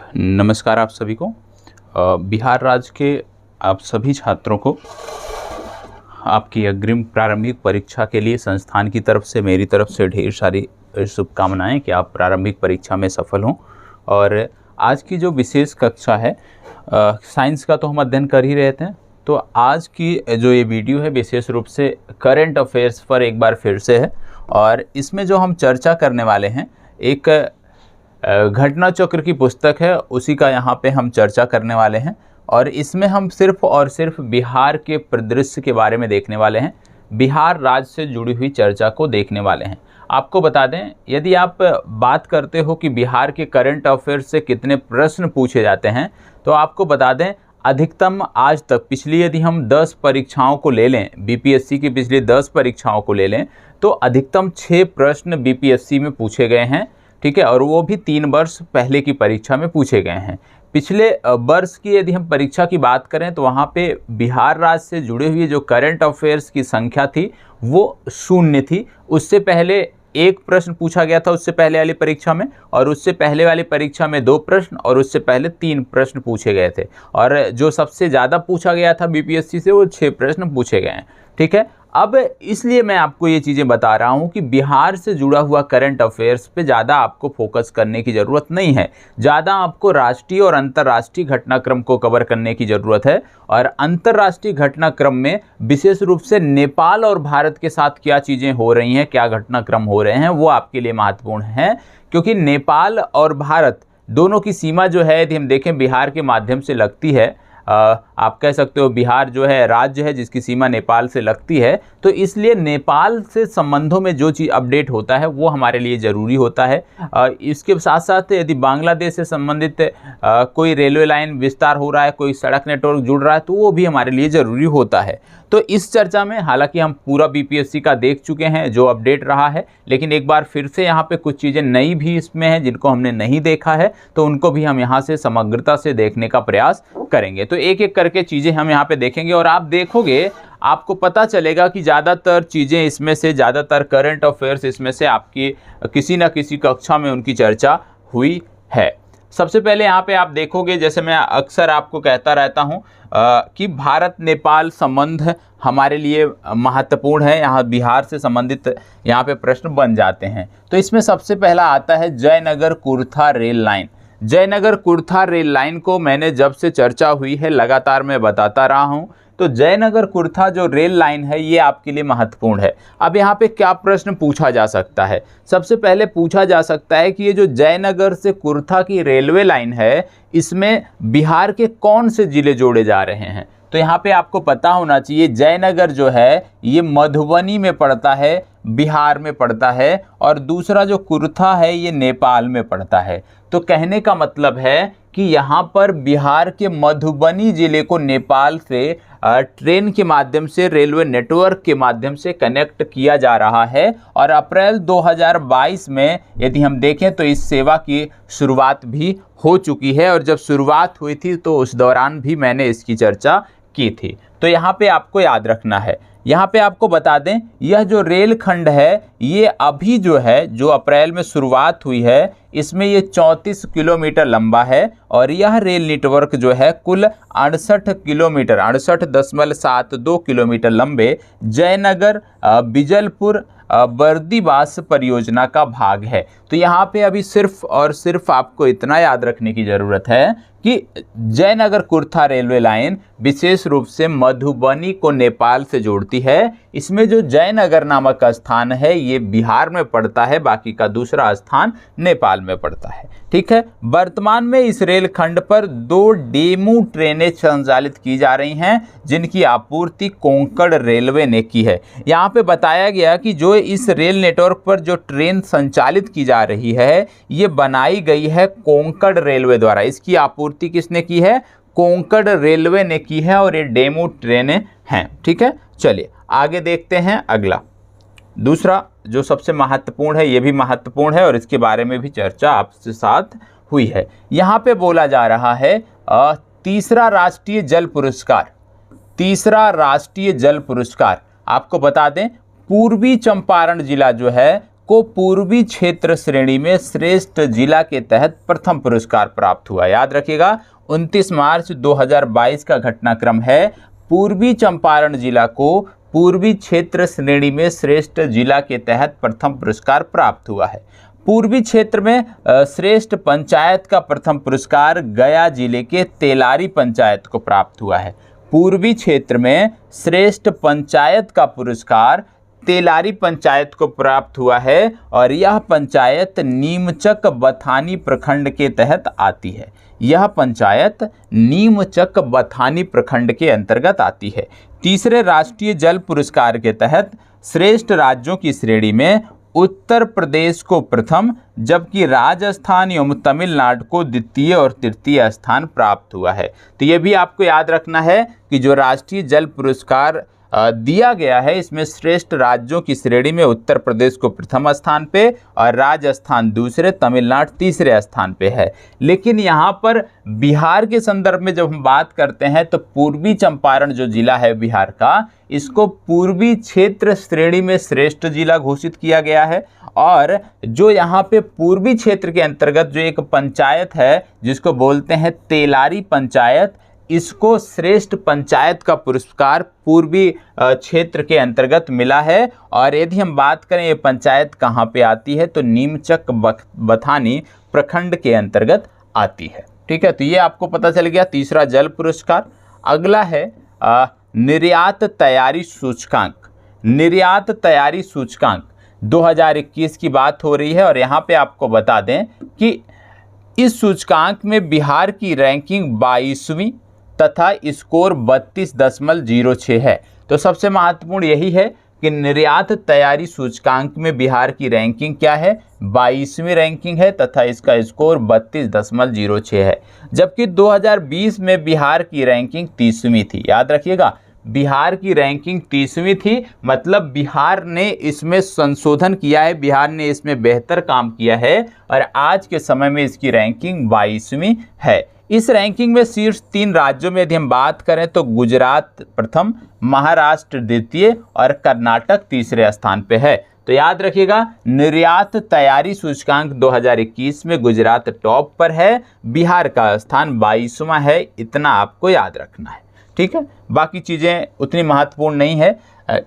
नमस्कार आप सभी को। बिहार राज्य के आप सभी छात्रों को आपकी अग्रिम प्रारंभिक परीक्षा के लिए संस्थान की तरफ से मेरी तरफ से ढेर सारी शुभकामनाएं कि आप प्रारंभिक परीक्षा में सफल हों। और आज की जो विशेष कक्षा है साइंस का तो हम अध्ययन कर ही रहे थे, तो आज की जो ये वीडियो है विशेष रूप से करंट अफेयर्स पर एक बार फिर से है। और इसमें जो हम चर्चा करने वाले हैं एक घटना चक्र की पुस्तक है, उसी का यहाँ पे हम चर्चा करने वाले हैं। और इसमें हम सिर्फ और सिर्फ बिहार के परिदृश्य के बारे में देखने वाले हैं, बिहार राज्य से जुड़ी हुई चर्चा को देखने वाले हैं। आपको बता दें, यदि आप बात करते हो कि बिहार के करंट अफेयर्स से कितने प्रश्न पूछे जाते हैं, तो आपको बता दें अधिकतम आज तक पिछली यदि हम 10 परीक्षाओं को ले लें, बीपीएससी की पिछली 10 परीक्षाओं को ले लें, तो अधिकतम 6 प्रश्न बीपीएससी में पूछे गए हैं। ठीक है, और वो भी 3 वर्ष पहले की परीक्षा में पूछे गए हैं। पिछले वर्ष की यदि हम परीक्षा की बात करें तो वहाँ पे बिहार राज्य से जुड़े हुए जो करंट अफेयर्स की संख्या थी वो 0 थी। उससे पहले 1 प्रश्न पूछा गया था उससे पहले वाली परीक्षा में, और उससे पहले वाली परीक्षा में 2 प्रश्न, और उससे पहले 3 प्रश्न पूछे गए थे। और जो सबसे ज़्यादा पूछा गया था बीपीएससी से वो 6 प्रश्न पूछे गए हैं। ठीक है, अब इसलिए मैं आपको ये चीज़ें बता रहा हूँ कि बिहार से जुड़ा हुआ करंट अफेयर्स पे ज़्यादा आपको फोकस करने की ज़रूरत नहीं है। ज़्यादा आपको राष्ट्रीय और अंतर्राष्ट्रीय घटनाक्रम को कवर करने की ज़रूरत है। और अंतर्राष्ट्रीय घटनाक्रम में विशेष रूप से नेपाल और भारत के साथ क्या चीज़ें हो रही हैं, क्या घटनाक्रम हो रहे हैं, वो आपके लिए महत्वपूर्ण है। क्योंकि नेपाल और भारत दोनों की सीमा जो है यदि हम देखें बिहार के माध्यम से लगती है। आप कह सकते हो बिहार जो है राज्य है जिसकी सीमा नेपाल से लगती है, तो इसलिए नेपाल से संबंधों में जो चीज़ अपडेट होता है वो हमारे लिए ज़रूरी होता है। इसके साथ साथ यदि बांग्लादेश से संबंधित कोई रेलवे लाइन विस्तार हो रहा है, कोई सड़क नेटवर्क जुड़ रहा है, तो वो भी हमारे लिए ज़रूरी होता है। तो इस चर्चा में हालांकि हम पूरा बीपीएससी का देख चुके हैं जो अपडेट रहा है, लेकिन एक बार फिर से यहाँ पे कुछ चीज़ें नई भी इसमें हैं जिनको हमने नहीं देखा है, तो उनको भी हम यहाँ से समग्रता से देखने का प्रयास करेंगे। तो एक एक करके चीज़ें हम यहाँ पे देखेंगे और आप देखोगे आपको पता चलेगा कि ज़्यादातर चीज़ें इसमें से, ज़्यादातर करंट अफेयर्स इसमें से आपकी किसी न किसी कक्षा में उनकी चर्चा हुई है। सबसे पहले यहाँ पे आप देखोगे, जैसे मैं अक्सर आपको कहता रहता हूँ कि भारत नेपाल संबंध हमारे लिए महत्वपूर्ण है। यहाँ बिहार से संबंधित यहाँ पे प्रश्न बन जाते हैं। तो इसमें सबसे पहला आता है Jaynagar Kurtha rail line. Jaynagar Kurtha rail line को मैंने जब से चर्चा हुई है लगातार मैं बताता रहा हूँ। तो जयनगर कुर्था जो रेल लाइन है ये आपके लिए महत्वपूर्ण है। अब यहाँ पे क्या प्रश्न पूछा जा सकता है? सबसे पहले पूछा जा सकता है कि ये जो जयनगर से कुर्था की रेलवे लाइन है इसमें बिहार के कौन से जिले जोड़े जा रहे हैं? तो यहाँ पे आपको पता होना चाहिए जयनगर जो है ये मधुबनी में पड़ता है, बिहार में पड़ता है, और दूसरा जो कुर्था है ये नेपाल में पड़ता है। तो कहने का मतलब है कि यहाँ पर बिहार के मधुबनी जिले को नेपाल से ट्रेन के माध्यम से, रेलवे नेटवर्क के माध्यम से कनेक्ट किया जा रहा है। और अप्रैल 2022 में यदि हम देखें तो इस सेवा की शुरुआत भी हो चुकी है, और जब शुरुआत हुई थी तो उस दौरान भी मैंने इसकी चर्चा की थी। तो यहाँ पे आपको याद रखना है। यहाँ पे आपको बता दें यह जो रेल खंड है ये अभी जो है, जो अप्रैल में शुरुआत हुई है, इसमें ये 34 किलोमीटर लंबा है। और यह रेल नेटवर्क जो है कुल 68 किलोमीटर, 68.72 किलोमीटर लंबे जयनगर बिजलपुर बर्दीवास परियोजना का भाग है। तो यहाँ पे अभी सिर्फ और सिर्फ आपको इतना याद रखने की ज़रूरत है कि जयनगर कुर्था रेलवे लाइन विशेष रूप से मधुबनी को नेपाल से जोड़ती है। इसमें जो जयनगर नामक स्थान है ये बिहार में पड़ता है, बाकी का दूसरा स्थान नेपाल में पड़ता है। ठीक है, वर्तमान में इस रेल खंड पर 2 डेमू ट्रेनें संचालित की जा रही हैं जिनकी आपूर्ति कोंकण रेलवे ने की है। यहाँ पे बताया गया कि जो इस रेल नेटवर्क पर जो ट्रेन संचालित की जा रही है ये बनाई गई है कोंकण रेलवे द्वारा। इसकी आपूर्ति किसने की है? कोंकण रेलवे ने की है, और ये डेमू ट्रेनें हैं। ठीक है, चलिए आगे देखते हैं। अगला दूसरा जो सबसे महत्वपूर्ण है, ये भी महत्वपूर्ण है और इसके बारे में भी चर्चा आपके साथ हुई है। यहाँ पे बोला जा रहा है तीसरा राष्ट्रीय जल पुरस्कार। तीसरा राष्ट्रीय जल पुरस्कार आपको बता दें पूर्वी चंपारण जिला जो है को पूर्वी क्षेत्र श्रेणी में श्रेष्ठ जिला के तहत प्रथम पुरस्कार प्राप्त हुआ। याद रखिएगा 29 मार्च 2022 का घटनाक्रम है। पूर्वी चंपारण जिला को पूर्वी क्षेत्र श्रेणी में श्रेष्ठ जिला के तहत प्रथम पुरस्कार प्राप्त हुआ है। पूर्वी क्षेत्र में श्रेष्ठ पंचायत का प्रथम पुरस्कार गया जिले के तेलारी पंचायत को प्राप्त हुआ है। पूर्वी क्षेत्र में श्रेष्ठ पंचायत का पुरस्कार तेलारी पंचायत को प्राप्त हुआ है और यह पंचायत नीमचक बथानी प्रखंड के तहत आती है। यह पंचायत नीमचक बथानी प्रखंड के अंतर्गत आती है। तीसरे राष्ट्रीय जल पुरस्कार के तहत श्रेष्ठ राज्यों की श्रेणी में उत्तर प्रदेश को प्रथम जबकि राजस्थान एवं तमिलनाडु को द्वितीय और तृतीय स्थान प्राप्त हुआ है। तो ये भी आपको याद रखना है कि जो राष्ट्रीय जल पुरस्कार दिया गया है इसमें श्रेष्ठ राज्यों की श्रेणी में उत्तर प्रदेश को प्रथम स्थान पे और राजस्थान दूसरे, तमिलनाडु तीसरे स्थान पे है। लेकिन यहाँ पर बिहार के संदर्भ में जब हम बात करते हैं तो पूर्वी चंपारण जो जिला है बिहार का, इसको पूर्वी क्षेत्र श्रेणी में श्रेष्ठ जिला घोषित किया गया है। और जो यहाँ पे पूर्वी क्षेत्र के अंतर्गत जो एक पंचायत है जिसको बोलते हैं तेलारी पंचायत, इसको श्रेष्ठ पंचायत का पुरस्कार पूर्वी क्षेत्र के अंतर्गत मिला है। और यदि हम बात करें ये पंचायत कहाँ पे आती है तो नीमचक बथानी प्रखंड के अंतर्गत आती है। ठीक है, तो ये आपको पता चल गया तीसरा जल पुरस्कार। अगला है निर्यात तैयारी सूचकांक। निर्यात तैयारी सूचकांक 2021 की बात हो रही है और यहाँ पे आपको बता दें कि इस सूचकांक में बिहार की रैंकिंग 22वीं तथा स्कोर 32.06 है। तो सबसे महत्वपूर्ण यही है कि निर्यात तैयारी सूचकांक में बिहार की रैंकिंग क्या है, 22वीं रैंकिंग है तथा इसका स्कोर 32.06 है। जबकि 2020 में बिहार की रैंकिंग 30वीं थी। याद रखिएगा बिहार की रैंकिंग 30वीं थी, मतलब बिहार ने इसमें संशोधन किया है, बिहार ने इसमें बेहतर काम किया है और आज के समय में इसकी रैंकिंग 22वीं है। इस रैंकिंग में शीर्ष 3 राज्यों में यदि हम बात करें तो गुजरात प्रथम, महाराष्ट्र द्वितीय और कर्नाटक तीसरे स्थान पे है। तो याद रखिएगा निर्यात तैयारी सूचकांक 2021 में गुजरात टॉप पर है, बिहार का स्थान 22वां है। इतना आपको याद रखना है। ठीक है, बाकी चीज़ें उतनी महत्वपूर्ण नहीं है,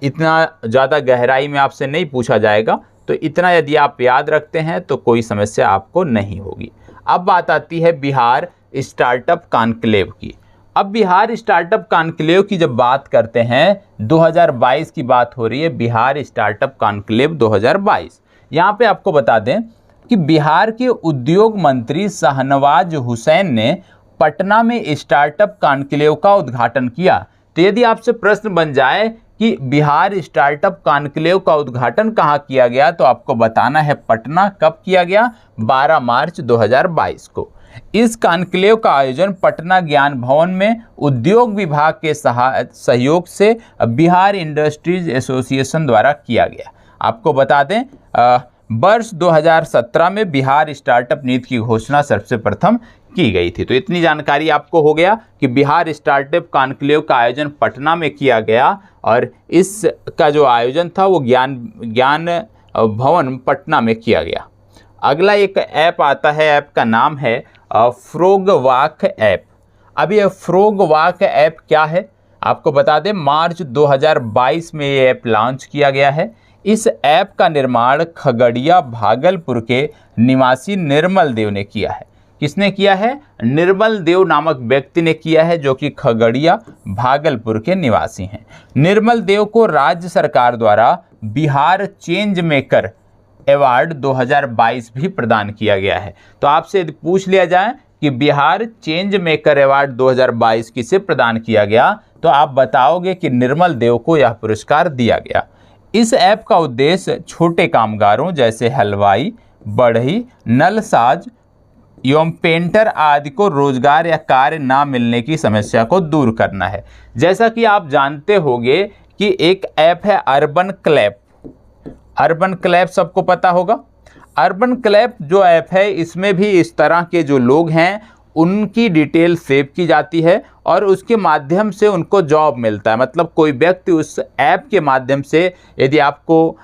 इतना ज़्यादा गहराई में आपसे नहीं पूछा जाएगा, तो इतना यदि आप याद रखते हैं तो कोई समस्या आपको नहीं होगी। अब बात आती है बिहार स्टार्टअप कॉन्क्लेव की। अब बिहार स्टार्टअप कॉन्क्लेव की जब बात करते हैं 2022 की बात हो रही है, बिहार स्टार्टअप कॉन्क्लेव 2022। यहाँ पे आपको बता दें कि बिहार के उद्योग मंत्री शाहनवाज हुसैन ने पटना में स्टार्टअप कॉन्क्लेव का उद्घाटन किया। तो यदि आपसे प्रश्न बन जाए कि बिहार स्टार्टअप कॉन्क्लेव का उद्घाटन कहाँ किया गया तो आपको बताना है पटना। कब किया गया? 12 मार्च 2022 को। इस कॉन्क्लेव का आयोजन पटना ज्ञान भवन में उद्योग विभाग के सहयोग से बिहार इंडस्ट्रीज एसोसिएशन द्वारा किया गया। आपको बता दें वर्ष 2017 में बिहार स्टार्टअप नीति की घोषणा सबसे प्रथम की गई थी। तो इतनी जानकारी आपको हो गया कि बिहार स्टार्टअप कॉन्क्लेव का आयोजन पटना में किया गया और इसका जो आयोजन था वो ज्ञान भवन पटना में किया गया। अगला एक ऐप आता है, ऐप का नाम है फ्रॉगवॉक ऐप। अब ये फ्रॉगवॉक ऐप क्या है आपको बता दें, मार्च 2022 में ये ऐप लॉन्च किया गया है। इस ऐप का निर्माण खगड़िया भागलपुर के निवासी निर्मल देव ने किया है। किसने किया है? निर्मल देव नामक व्यक्ति ने किया है, जो कि खगड़िया भागलपुर के निवासी हैं। निर्मल देव को राज्य सरकार द्वारा बिहार चेंज मेकर अवार्ड 2022 भी प्रदान किया गया है। तो आपसे यदि पूछ लिया जाए कि बिहार चेंज मेकर अवार्ड 2022 किसे प्रदान किया गया तो आप बताओगे कि निर्मल देव को यह पुरस्कार दिया गया। इस ऐप का उद्देश्य छोटे कामगारों जैसे हलवाई, बढ़ई, नलसाज एवं पेंटर आदि को रोजगार या कार्य ना मिलने की समस्या को दूर करना है। जैसा कि आप जानते होंगे कि एक ऐप है अर्बन क्लैप। अर्बन क्लैप सबको पता होगा। अर्बन क्लैप जो ऐप है इसमें भी इस तरह के जो लोग हैं उनकी डिटेल सेव की जाती है और उसके माध्यम से उनको जॉब मिलता है। मतलब कोई व्यक्ति उस ऐप के माध्यम से, यदि आपको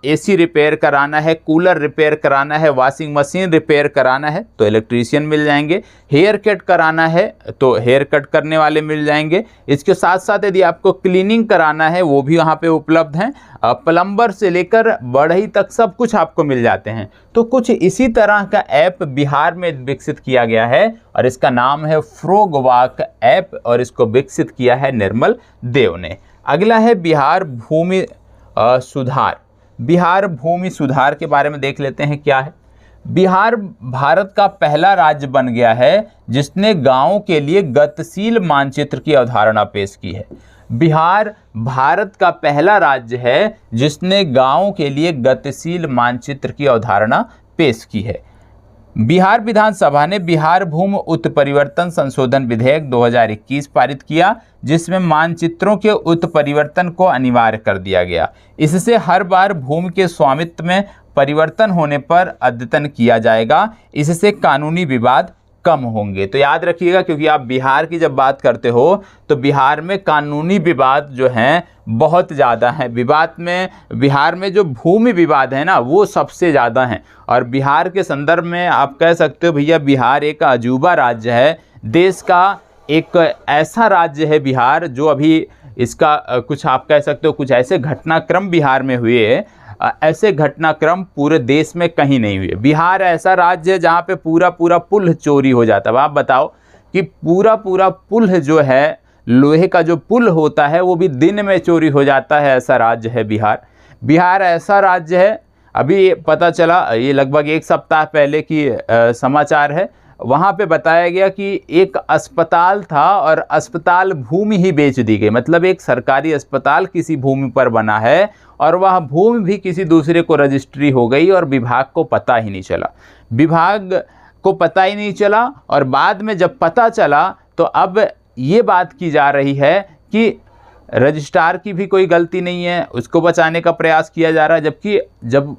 एसी रिपेयर कराना है, कूलर रिपेयर कराना है, वॉशिंग मशीन रिपेयर कराना है तो इलेक्ट्रीशियन मिल जाएंगे, हेयर कट कराना है तो हेयर कट करने वाले मिल जाएंगे। इसके साथ साथ यदि आपको क्लीनिंग कराना है वो भी वहाँ पे उपलब्ध हैं। प्लम्बर से लेकर बढ़ई तक सब कुछ आपको मिल जाते हैं। तो कुछ इसी तरह का ऐप बिहार में विकसित किया गया है और इसका नाम है फ्रोगवाक ऐप और इसको विकसित किया है निर्मल देव ने। अगला है बिहार भूमि सुधार। बिहार भूमि सुधार के बारे में देख लेते हैं क्या है। बिहार भारत का पहला राज्य बन गया है जिसने गांवों के लिए गतिशील मानचित्र की अवधारणा पेश की है। बिहार भारत का पहला राज्य है जिसने गांवों के लिए गतिशील मानचित्र की अवधारणा पेश की है। बिहार विधानसभा ने बिहार भूमि उत्परिवर्तन संशोधन विधेयक 2021 पारित किया जिसमें मानचित्रों के उत्परिवर्तन को अनिवार्य कर दिया गया। इससे हर बार भूमि के स्वामित्व में परिवर्तन होने पर अद्यतन किया जाएगा। इससे कानूनी विवाद कम होंगे। तो याद रखिएगा, क्योंकि आप बिहार की जब बात करते हो तो बिहार में कानूनी विवाद जो हैं बहुत ज़्यादा हैं। विवाद में बिहार में जो भूमि विवाद है ना वो सबसे ज़्यादा हैं। और बिहार के संदर्भ में आप कह सकते हो भैया बिहार एक अजूबा राज्य है, देश का एक ऐसा राज्य है बिहार जो अभी इसका कुछ आप कह सकते हो कुछ ऐसे घटनाक्रम बिहार में हुए, ऐसे घटनाक्रम पूरे देश में कहीं नहीं हुए। बिहार ऐसा राज्य है जहाँ पे पूरा पूरा पुल चोरी हो जाता है। आप बताओ कि पूरा पूरा पुल जो है, लोहे का जो पुल होता है वो भी दिन में चोरी हो जाता है, ऐसा राज्य है बिहार। बिहार ऐसा राज्य है, अभी पता चला, ये लगभग एक सप्ताह पहले की समाचार है, वहाँ पे बताया गया कि एक अस्पताल था और अस्पताल भूमि ही बेच दी गई। मतलब एक सरकारी अस्पताल किसी भूमि पर बना है और वह भूमि भी किसी दूसरे को रजिस्ट्री हो गई और विभाग को पता ही नहीं चला। विभाग को पता ही नहीं चला और बाद में जब पता चला तो अब ये बात की जा रही है कि रजिस्ट्रार की भी कोई गलती नहीं है, उसको बचाने का प्रयास किया जा रहा है। जबकि जब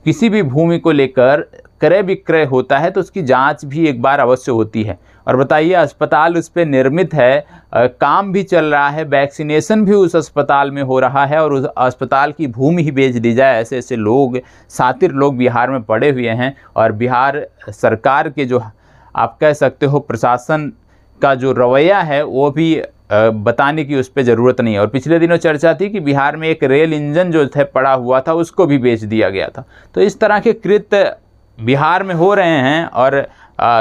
किसी भी भूमि को लेकर क्रय विक्रय होता है तो उसकी जांच भी एक बार अवश्य होती है। और बताइए, अस्पताल उस पर निर्मित है, काम भी चल रहा है, वैक्सीनेशन भी उस अस्पताल में हो रहा है और उस अस्पताल की भूमि ही बेच दी जाए। ऐसे ऐसे लोग, शातिर लोग बिहार में पड़े हुए हैं। और बिहार सरकार के जो आप कह सकते हो प्रशासन का जो रवैया है वो भी बताने की उस पर ज़रूरत नहीं है। और पिछले दिनों चर्चा थी कि बिहार में एक रेल इंजन जो थे पड़ा हुआ था उसको भी बेच दिया गया था। तो इस तरह के कृत्य बिहार में हो रहे हैं और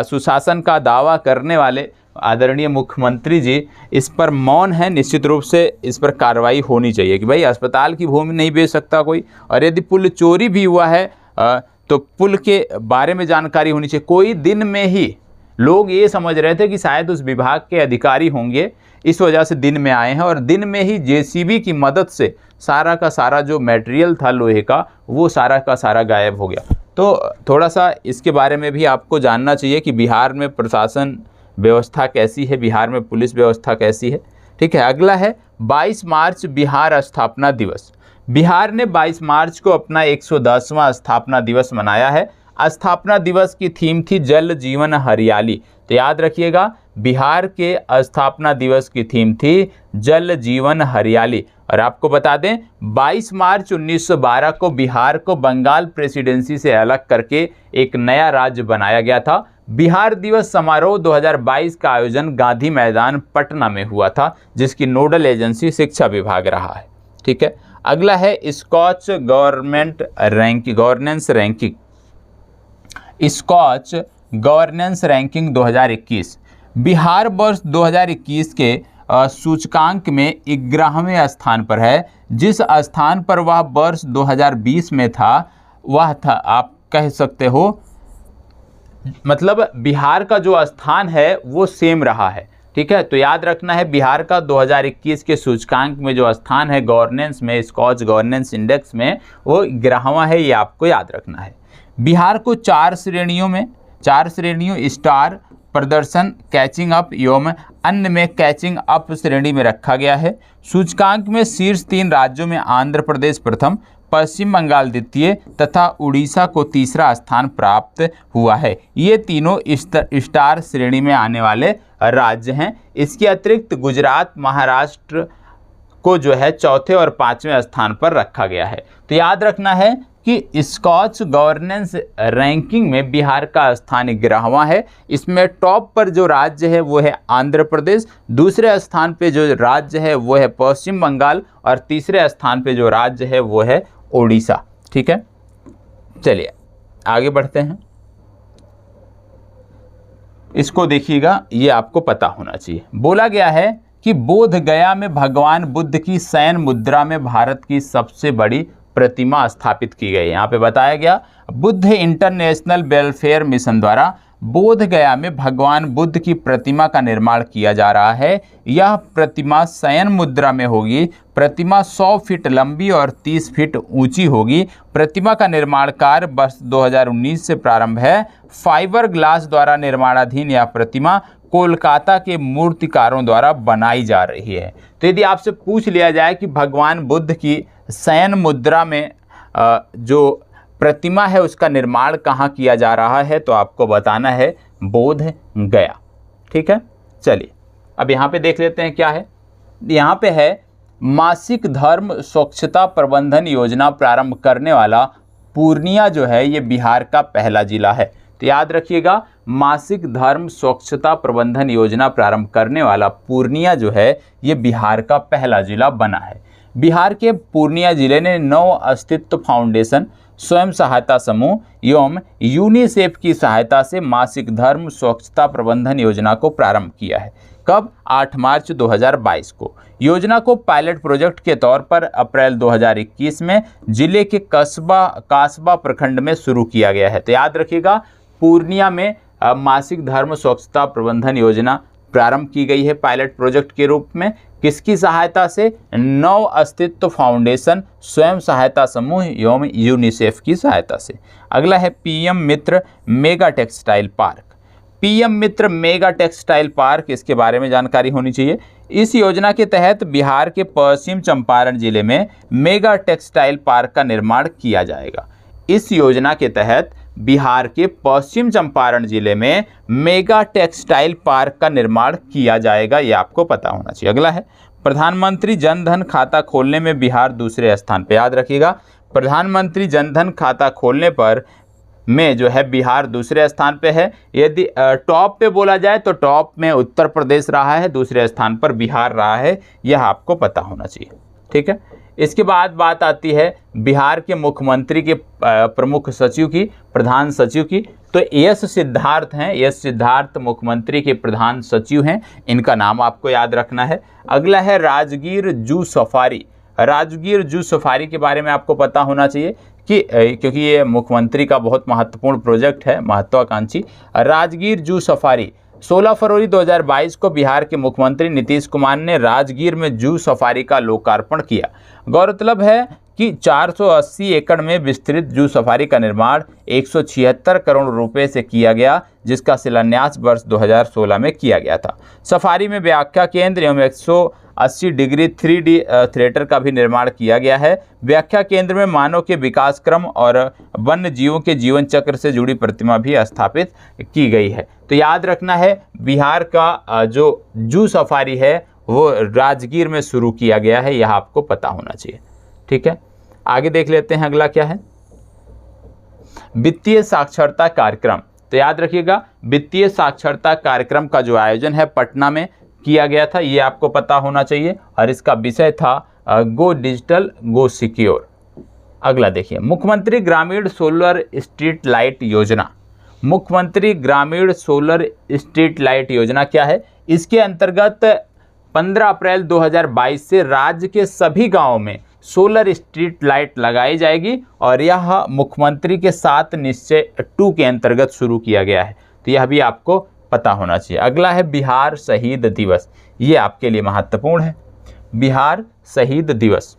सुशासन का दावा करने वाले आदरणीय मुख्यमंत्री जी इस पर मौन है। निश्चित रूप से इस पर कार्रवाई होनी चाहिए कि भाई अस्पताल की भूमि नहीं बेच सकता कोई। और यदि पुल चोरी भी हुआ है तो पुल के बारे में जानकारी होनी चाहिए। कोई दिन में ही लोग ये समझ रहे थे कि शायद उस विभाग के अधिकारी होंगे, इस वजह से दिन में आए हैं और दिन में ही जेसीबी की मदद से सारा का सारा जो मटेरियल था लोहे का वो सारा का सारा गायब हो गया। तो थोड़ा सा इसके बारे में भी आपको जानना चाहिए कि बिहार में प्रशासन व्यवस्था कैसी है, बिहार में पुलिस व्यवस्था कैसी है। ठीक है, अगला है 22 मार्च बिहार स्थापना दिवस। बिहार ने 22 मार्च को अपना 110वां स्थापना दिवस मनाया है। स्थापना दिवस की थीम थी जल जीवन हरियाली। तो याद रखिएगा, बिहार के स्थापना दिवस की थीम थी जल जीवन हरियाली। और आपको बता दें 22 मार्च 1912 को बिहार को बंगाल प्रेसिडेंसी से अलग करके एक नया राज्य बनाया गया था। बिहार दिवस समारोह 2022 का आयोजन गांधी मैदान पटना में हुआ था, जिसकी नोडल एजेंसी शिक्षा विभाग रहा है। ठीक है, अगला है Skoch governance ranking. Skoch governance ranking 2021 Bihar वर्ष 2021 के सूचकांक में 11वें स्थान पर है। जिस स्थान पर वह वर्ष 2020 में था वह था, आप कह सकते हो, मतलब बिहार का जो स्थान है वो सेम रहा है। ठीक है, तो याद रखना है बिहार का 2021 के सूचकांक में जो स्थान है गवर्नेंस में, स्कॉच गवर्नेंस इंडेक्स में, वो 11वां है, ये आपको याद रखना है। बिहार को 4 श्रेणियों स्टार, प्रदर्शन, कैचिंग अप एवं अन्य में कैचिंग अप श्रेणी में रखा गया है। सूचकांक में शीर्ष 3 राज्यों में आंध्र प्रदेश प्रथम, पश्चिम बंगाल द्वितीय तथा उड़ीसा को तीसरा स्थान प्राप्त हुआ है। ये तीनों स्टार श्रेणी में आने वाले राज्य हैं। इसके अतिरिक्त गुजरात, महाराष्ट्र को जो है चौथे और पांचवें स्थान पर रखा गया है। तो याद रखना है कि स्कॉच गवर्नेंस रैंकिंग में बिहार का स्थान 11वां है। इसमें टॉप पर जो राज्य है वो है आंध्र प्रदेश, दूसरे स्थान पे जो राज्य है वो है पश्चिम बंगाल और तीसरे स्थान पे जो राज्य है वो है ओडिशा। ठीक है, चलिए आगे बढ़ते हैं। इसको देखिएगा, ये आपको पता होना चाहिए। बोला गया है कि बोध गया में भगवान बुद्ध की शयन मुद्रा में भारत की सबसे बड़ी प्रतिमा स्थापित की गई। यहाँ पे बताया गया बुद्ध इंटरनेशनल वेलफेयर मिशन द्वारा बोध गया में भगवान बुद्ध की प्रतिमा का निर्माण किया जा रहा है। यह प्रतिमा शयन मुद्रा में होगी। प्रतिमा 100 फीट लंबी और 30 फीट ऊंची होगी। प्रतिमा का निर्माण कार्य वर्ष 2019 से प्रारंभ है। फाइबर ग्लास द्वारा निर्माणाधीन यह प्रतिमा कोलकाता के मूर्तिकारों द्वारा बनाई जा रही है। तो यदि आपसे पूछ लिया जाए कि भगवान बुद्ध की शयन मुद्रा में जो प्रतिमा है उसका निर्माण कहाँ किया जा रहा है, तो आपको बताना है बोध गया। ठीक है, चलिए अब यहाँ पे देख लेते हैं क्या है। यहाँ पे है मासिक धर्म स्वच्छता प्रबंधन योजना प्रारंभ करने वाला पूर्णिया जो है ये बिहार का पहला जिला है। तो याद रखिएगा, मासिक धर्म स्वच्छता प्रबंधन योजना प्रारंभ करने वाला पूर्णिया जो है ये बिहार का पहला जिला बना है। बिहार के पूर्णिया जिले ने नव अस्तित्व फाउंडेशन, स्वयं सहायता समूह एवं यूनिसेफ की सहायता से मासिक धर्म स्वच्छता प्रबंधन योजना को प्रारंभ किया है। कब? 8 मार्च 2022 को। योजना को पायलट प्रोजेक्ट के तौर पर अप्रैल 2021 में जिले के कासबा प्रखंड में शुरू किया गया है। तो याद रखिएगा, पूर्णिया में मासिक धर्म स्वच्छता प्रबंधन योजना प्रारंभ की गई है पायलट प्रोजेक्ट के रूप में। किसकी सहायता से? नव अस्तित्व फाउंडेशन, स्वयं सहायता समूह एवं यूनिसेफ की सहायता से। अगला है पीएम मित्र मेगा टेक्सटाइल पार्क। पीएम मित्र मेगा टेक्सटाइल पार्क, इसके बारे में जानकारी होनी चाहिए। इस योजना के तहत बिहार के पश्चिम चंपारण जिले में मेगा टेक्सटाइल पार्क का निर्माण किया जाएगा। इस योजना के तहत बिहार के पश्चिम चंपारण जिले में मेगा टेक्सटाइल पार्क का निर्माण किया जाएगा, ये आपको पता होना चाहिए। अगला है प्रधानमंत्री जन धन खाता खोलने में बिहार दूसरे स्थान पे। याद रखिएगा, प्रधानमंत्री जन धन खाता खोलने पर में जो है बिहार दूसरे स्थान पे है। यदि टॉप पे बोला जाए तो टॉप में उत्तर प्रदेश रहा है, दूसरे स्थान पर बिहार रहा है, यह आपको पता होना चाहिए। ठीक है, इसके बाद बात आती है बिहार के मुख्यमंत्री के प्रमुख सचिव की, प्रधान सचिव की। तो एस सिद्धार्थ हैं, एस सिद्धार्थ मुख्यमंत्री के प्रधान सचिव हैं, इनका नाम आपको याद रखना है। अगला है Rajgir zoo safari. Rajgir zoo safari के बारे में आपको पता होना चाहिए कि क्योंकि ये मुख्यमंत्री का बहुत महत्वपूर्ण प्रोजेक्ट है, महत्वाकांक्षी। राजगीर जू सफारी 16 फरवरी 2022 को बिहार के मुख्यमंत्री नीतीश कुमार ने राजगीर में जू सफारी का लोकार्पण किया। गौरतलब है कि 480 एकड़ में विस्तृत जू सफारी का निर्माण 176 करोड़ रुपए से किया गया, जिसका शिलान्यास वर्ष 2016 में किया गया था। सफारी में व्याख्या केंद्र एवं 180 डिग्री 3D थिएटर का भी निर्माण किया गया है। व्याख्या केंद्र में मानव के विकास क्रम और वन्य जीवों के जीवन चक्र से जुड़ी प्रतिमा भी स्थापित की गई है। तो याद रखना है, बिहार का जो जू सफारी है वो राजगीर में शुरू किया गया है, यह आपको पता होना चाहिए। ठीक है, आगे देख लेते हैं अगला क्या है। वित्तीय साक्षरता कार्यक्रम। तो याद रखिएगा, वित्तीय साक्षरता कार्यक्रम का जो आयोजन है पटना में किया गया था, ये आपको पता होना चाहिए, और इसका विषय था गो डिजिटल गो सिक्योर। अगला देखिए, मुख्यमंत्री ग्रामीण सोलर स्ट्रीट लाइट योजना। मुख्यमंत्री ग्रामीण सोलर स्ट्रीट लाइट योजना क्या है? इसके अंतर्गत 15 अप्रैल 2022 से राज्य के सभी गांवों में सोलर स्ट्रीट लाइट लगाई जाएगी, और यह मुख्यमंत्री के 7 निश्चय 2 के अंतर्गत शुरू किया गया है। तो यह भी आपको पता होना चाहिए। अगला है बिहार शहीद दिवस। ये आपके लिए महत्वपूर्ण है। बिहार शहीद दिवस।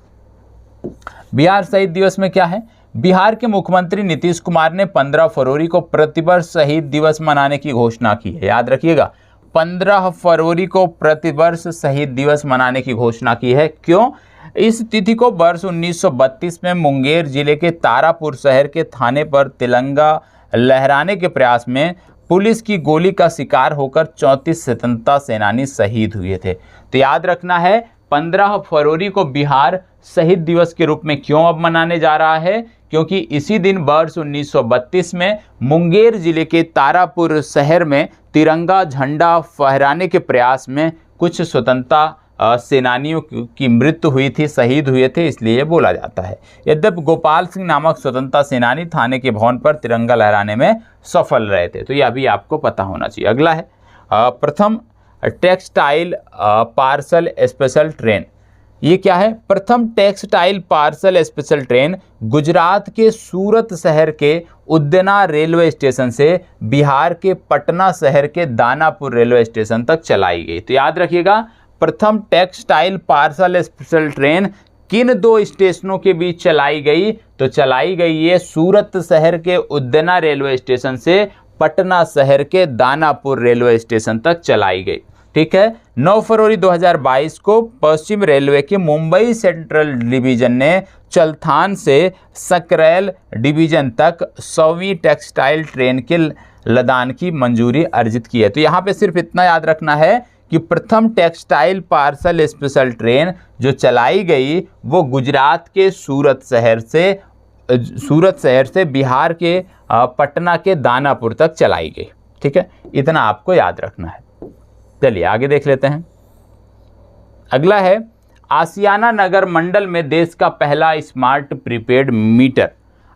बिहार शहीद दिवस में क्या है? बिहार के मुख्यमंत्री नीतीश कुमार ने 15 फरवरी को प्रतिवर्ष शहीद दिवस मनाने की घोषणा की है। याद रखिएगा, 15 फरवरी को प्रतिवर्ष शहीद दिवस मनाने की घोषणा की है। क्यों? इस तिथि को वर्ष 1932 में मुंगेर जिले के तारापुर शहर के थाने पर तिरंगा लहराने के प्रयास में पुलिस की गोली का शिकार होकर 34 स्वतंत्रता सेनानी शहीद हुए थे। तो याद रखना है 15 फरवरी को बिहार शहीद दिवस के रूप में क्यों अब मनाने जा रहा है, क्योंकि इसी दिन वर्ष 1932 में मुंगेर जिले के तारापुर शहर में तिरंगा झंडा फहराने के प्रयास में कुछ स्वतंत्रता सेनानियों की मृत्यु हुई थी, शहीद हुए थे, इसलिए बोला जाता है। यद्यपि गोपाल सिंह नामक स्वतंत्रता सेनानी थाने के भवन पर तिरंगा लहराने में सफल रहे थे। तो यह भी आपको पता होना चाहिए। अगला है प्रथम टेक्सटाइल पार्सल स्पेशल ट्रेन। ये क्या है? प्रथम textile parcel special train Gujarat के सूरत शहर के उद्यना रेलवे स्टेशन से बिहार के पटना शहर के दानापुर रेलवे स्टेशन तक चलाई गई। तो याद रखिएगा, प्रथम टेक्सटाइल पार्सल स्पेशल ट्रेन किन दो स्टेशनों के बीच चलाई गई? तो चलाई गई ये सूरत शहर के उद्यना रेलवे स्टेशन से पटना शहर के दानापुर रेलवे स्टेशन तक चलाई गई। ठीक है। 9 फरवरी 2022 को पश्चिम रेलवे के मुंबई सेंट्रल डिवीजन ने चलथान से सकरैल डिवीजन तक 100वीं टेक्सटाइल ट्रेन के लदान की मंजूरी अर्जित की है। तो यहाँ पे सिर्फ इतना याद रखना है कि प्रथम टेक्सटाइल पार्सल स्पेशल ट्रेन जो चलाई गई वो गुजरात के सूरत शहर से बिहार के पटना के दानापुर तक चलाई गई। ठीक है, इतना आपको याद रखना है। चलिए आगे देख लेते हैं। अगला है आसियाना नगर मंडल में देश का पहला स्मार्ट प्रीपेड मीटर।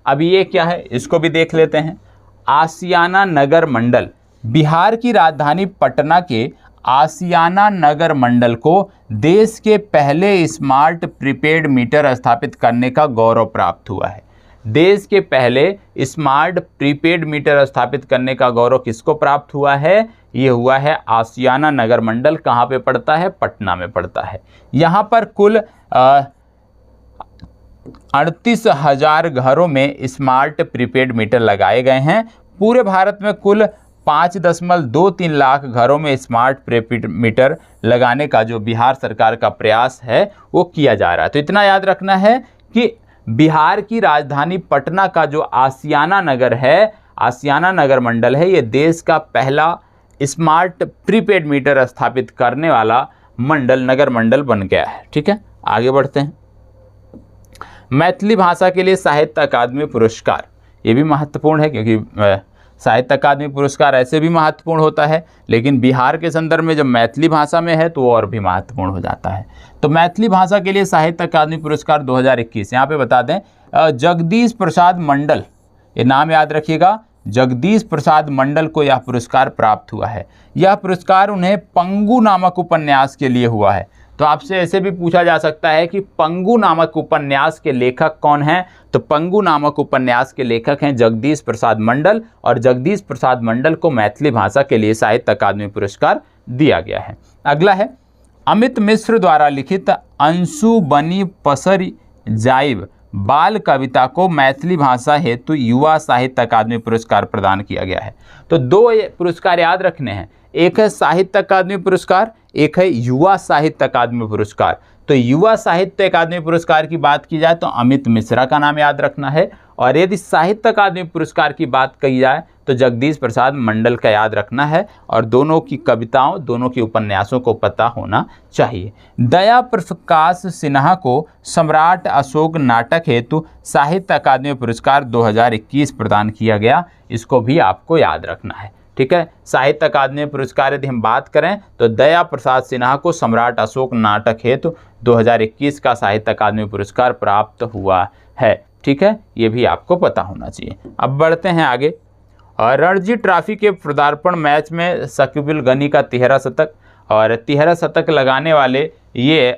अब ये क्या है, इसको भी देख लेते हैं। आसियाना नगर मंडल बिहार की राजधानी पटना के आसियाना नगर मंडल को देश के पहले स्मार्ट प्रीपेड मीटर स्थापित करने का गौरव प्राप्त हुआ है। देश के पहले स्मार्ट प्रीपेड मीटर स्थापित करने का गौरव किसको प्राप्त हुआ है? ये हुआ है आसियाना नगर मंडल। कहाँ पे पड़ता है? पटना में पड़ता है। यहाँ पर कुल 38,000 घरों में स्मार्ट प्रीपेड मीटर लगाए गए हैं। पूरे भारत में कुल 5.23 लाख घरों में स्मार्ट प्रीपेड मीटर लगाने का जो बिहार सरकार का प्रयास है वो किया जा रहा है। तो इतना याद रखना है कि बिहार की राजधानी पटना का जो आसियाना नगर है, आसियाना नगर मंडल है, ये देश का पहला स्मार्ट प्रीपेड मीटर स्थापित करने वाला नगर मंडल बन गया है। ठीक है, आगे बढ़ते हैं। मैथिली भाषा के लिए साहित्य अकादमी पुरस्कार, ये भी महत्वपूर्ण है क्योंकि साहित्य अकादमी पुरस्कार ऐसे भी महत्वपूर्ण होता है, लेकिन बिहार के संदर्भ में जब मैथिली भाषा में है तो वो और भी महत्वपूर्ण हो जाता है। तो मैथिली भाषा के लिए साहित्य अकादमी पुरस्कार 2021 यहाँ पे बता दें, जगदीश प्रसाद मंडल, ये नाम याद रखिएगा, जगदीश प्रसाद मंडल को यह पुरस्कार प्राप्त हुआ है। यह पुरस्कार उन्हें पंगु नामक उपन्यास के लिए हुआ है। तो आपसे ऐसे भी पूछा जा सकता है कि पंगु नामक उपन्यास के लेखक कौन हैं? तो पंगु नामक उपन्यास के लेखक हैं जगदीश प्रसाद मंडल, और जगदीश प्रसाद मंडल को मैथिली भाषा के लिए साहित्य अकादमी पुरस्कार दिया गया है। अगला है अमित मिश्र द्वारा लिखित अंशु बनी पसरी जाइब बाल कविता को मैथिली भाषा हेतु युवा साहित्य अकादमी पुरस्कार प्रदान किया गया है। तो दो पुरस्कार याद रखने हैं, एक है साहित्य अकादमी पुरस्कार, एक है युवा साहित्य अकादमी पुरस्कार। तो युवा साहित्य अकादमी पुरस्कार की बात की जाए तो अमित मिश्रा का नाम याद रखना है, और यदि साहित्य अकादमी पुरस्कार की बात कही जाए तो जगदीश प्रसाद मंडल का याद रखना है, और दोनों की कविताओं, दोनों की उपन्यासों को पता होना चाहिए। दया प्रकाश सिन्हा को सम्राट अशोक नाटक हेतु साहित्य अकादमी पुरस्कार 2021 प्रदान किया गया, इसको भी आपको याद रखना है। ठीक है, साहित्य अकादमी पुरस्कार यदि हम बात करें तो दया प्रसाद सिन्हा को सम्राट अशोक नाटक हेतु 2021 का साहित्य अकादमी पुरस्कार प्राप्त हुआ है। ठीक है, ये भी आपको पता होना चाहिए। अब बढ़ते हैं आगे। रणजी ट्रॉफी के पदार्पण मैच में शकीब अल गनी का 13 शतक, और 13 शतक लगाने वाले ये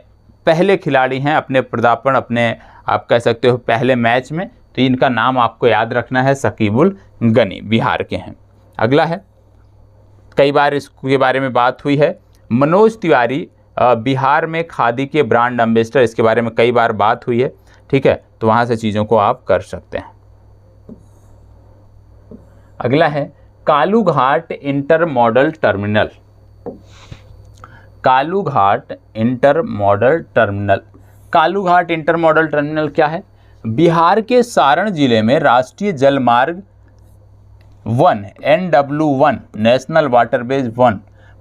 पहले खिलाड़ी हैं अपने पदार्पण, अपने आप कह सकते हो पहले मैच में। तो इनका नाम आपको याद रखना है, शकीब अल गनी, बिहार के हैं। अगला है, कई बार इसके बारे में बात हुई है, मनोज तिवारी बिहार में खादी के ब्रांड एम्बेसडर, इसके बारे में कई बार बात हुई है। ठीक है, तो वहाँ से चीज़ों को आप कर सकते हैं। अगला है Kalughat inter modal terminal. Kalughat inter modal terminal Kalughat inter modal terminal क्या है? बिहार के सारण जिले में राष्ट्रीय जलमार्ग 1 NW1 नेशनल वाटरवेज 1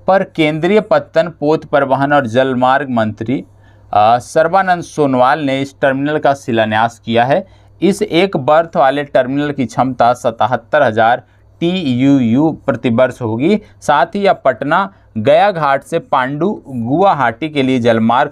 पर केंद्रीय पत्तन, पोत परिवहन और जलमार्ग मंत्री सर्बानंद सोनोवाल ने इस टर्मिनल का शिलान्यास किया है। इस एक बर्थ वाले टर्मिनल की क्षमता 77,000 TEU प्रति वर्ष होगी। साथ ही यह पटना गया घाट से पांडु गुवाहाटी के लिए जलमार्ग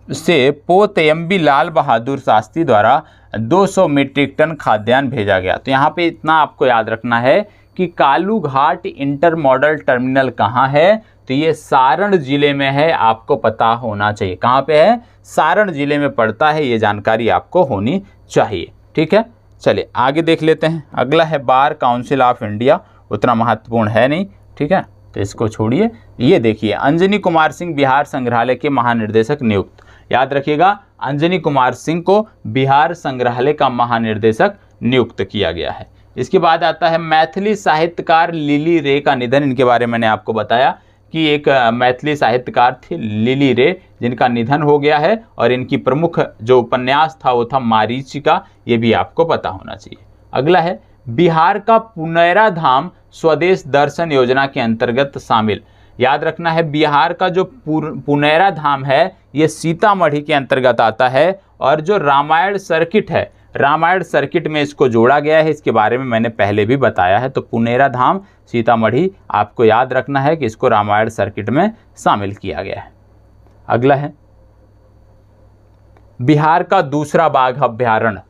से पोत MB लाल बहादुर शास्त्री द्वारा 200 मीट्रिक टन खाद्यान्न भेजा गया। तो यहाँ पे इतना आपको याद रखना है कि कालू घाट इंटर मॉडल टर्मिनल कहाँ है, तो ये सारण जिले में है, आपको पता होना चाहिए। कहाँ पे है? सारण जिले में पड़ता है, ये जानकारी आपको होनी चाहिए। ठीक है, चलिए आगे देख लेते हैं। अगला है बार काउंसिल ऑफ इंडिया, उतना महत्वपूर्ण है नहीं, ठीक है, तो इसको छोड़िए। ये देखिए, अंजनी कुमार सिंह बिहार संग्रहालय के महानिर्देशक नियुक्त। याद रखिएगा, अंजनी कुमार सिंह को बिहार संग्रहालय का महानिर्देशक नियुक्त किया गया है। इसके बाद आता है मैथिली साहित्यकार लिली रे का निधन। इनके बारे में मैंने आपको बताया कि एक मैथिली साहित्यकार थी लिली रे, जिनका निधन हो गया है, और इनकी प्रमुख जो उपन्यास था वो था मारीचिका, ये भी आपको पता होना चाहिए। अगला है बिहार का पुनैरा धाम स्वदेश दर्शन योजना के अंतर्गत शामिल। याद रखना है, बिहार का जो पुनैरा धाम है ये सीतामढ़ी के अंतर्गत आता है, और जो रामायण सर्किट है, रामायण सर्किट में इसको जोड़ा गया है। इसके बारे में मैंने पहले भी बताया है। तो पुनैरा धाम सीतामढ़ी, आपको याद रखना है कि इसको रामायण सर्किट में शामिल किया गया है। अगला है बिहार का दूसरा बाघ अभ्यारण्य।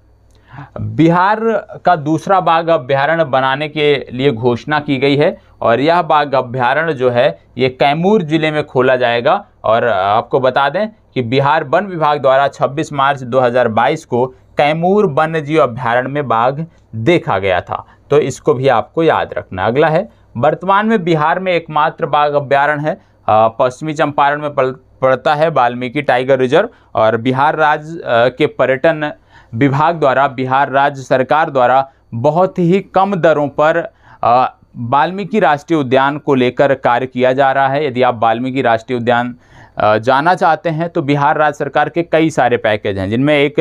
बिहार का दूसरा बाघ अभ्यारण्य बनाने के लिए घोषणा की गई है, और यह बाघ अभ्यारण्य जो है ये कैमूर जिले में खोला जाएगा। और आपको बता दें कि बिहार वन विभाग द्वारा 26 मार्च 2022 को कैमूर वन्यजीव अभ्यारण्य में बाघ देखा गया था, तो इसको भी आपको याद रखना। अगला है वर्तमान में बिहार में एकमात्र बाघ अभ्यारण्य है, पश्चिमी चंपारण में पड़ता है वाल्मीकि टाइगर रिजर्व, और बिहार राज्य के पर्यटन विभाग द्वारा, बिहार राज्य सरकार द्वारा बहुत ही कम दरों पर वाल्मीकि राष्ट्रीय उद्यान को लेकर कार्य किया जा रहा है। यदि आप वाल्मीकि राष्ट्रीय उद्यान जाना चाहते हैं तो बिहार राज्य सरकार के कई सारे पैकेज हैं, जिनमें एक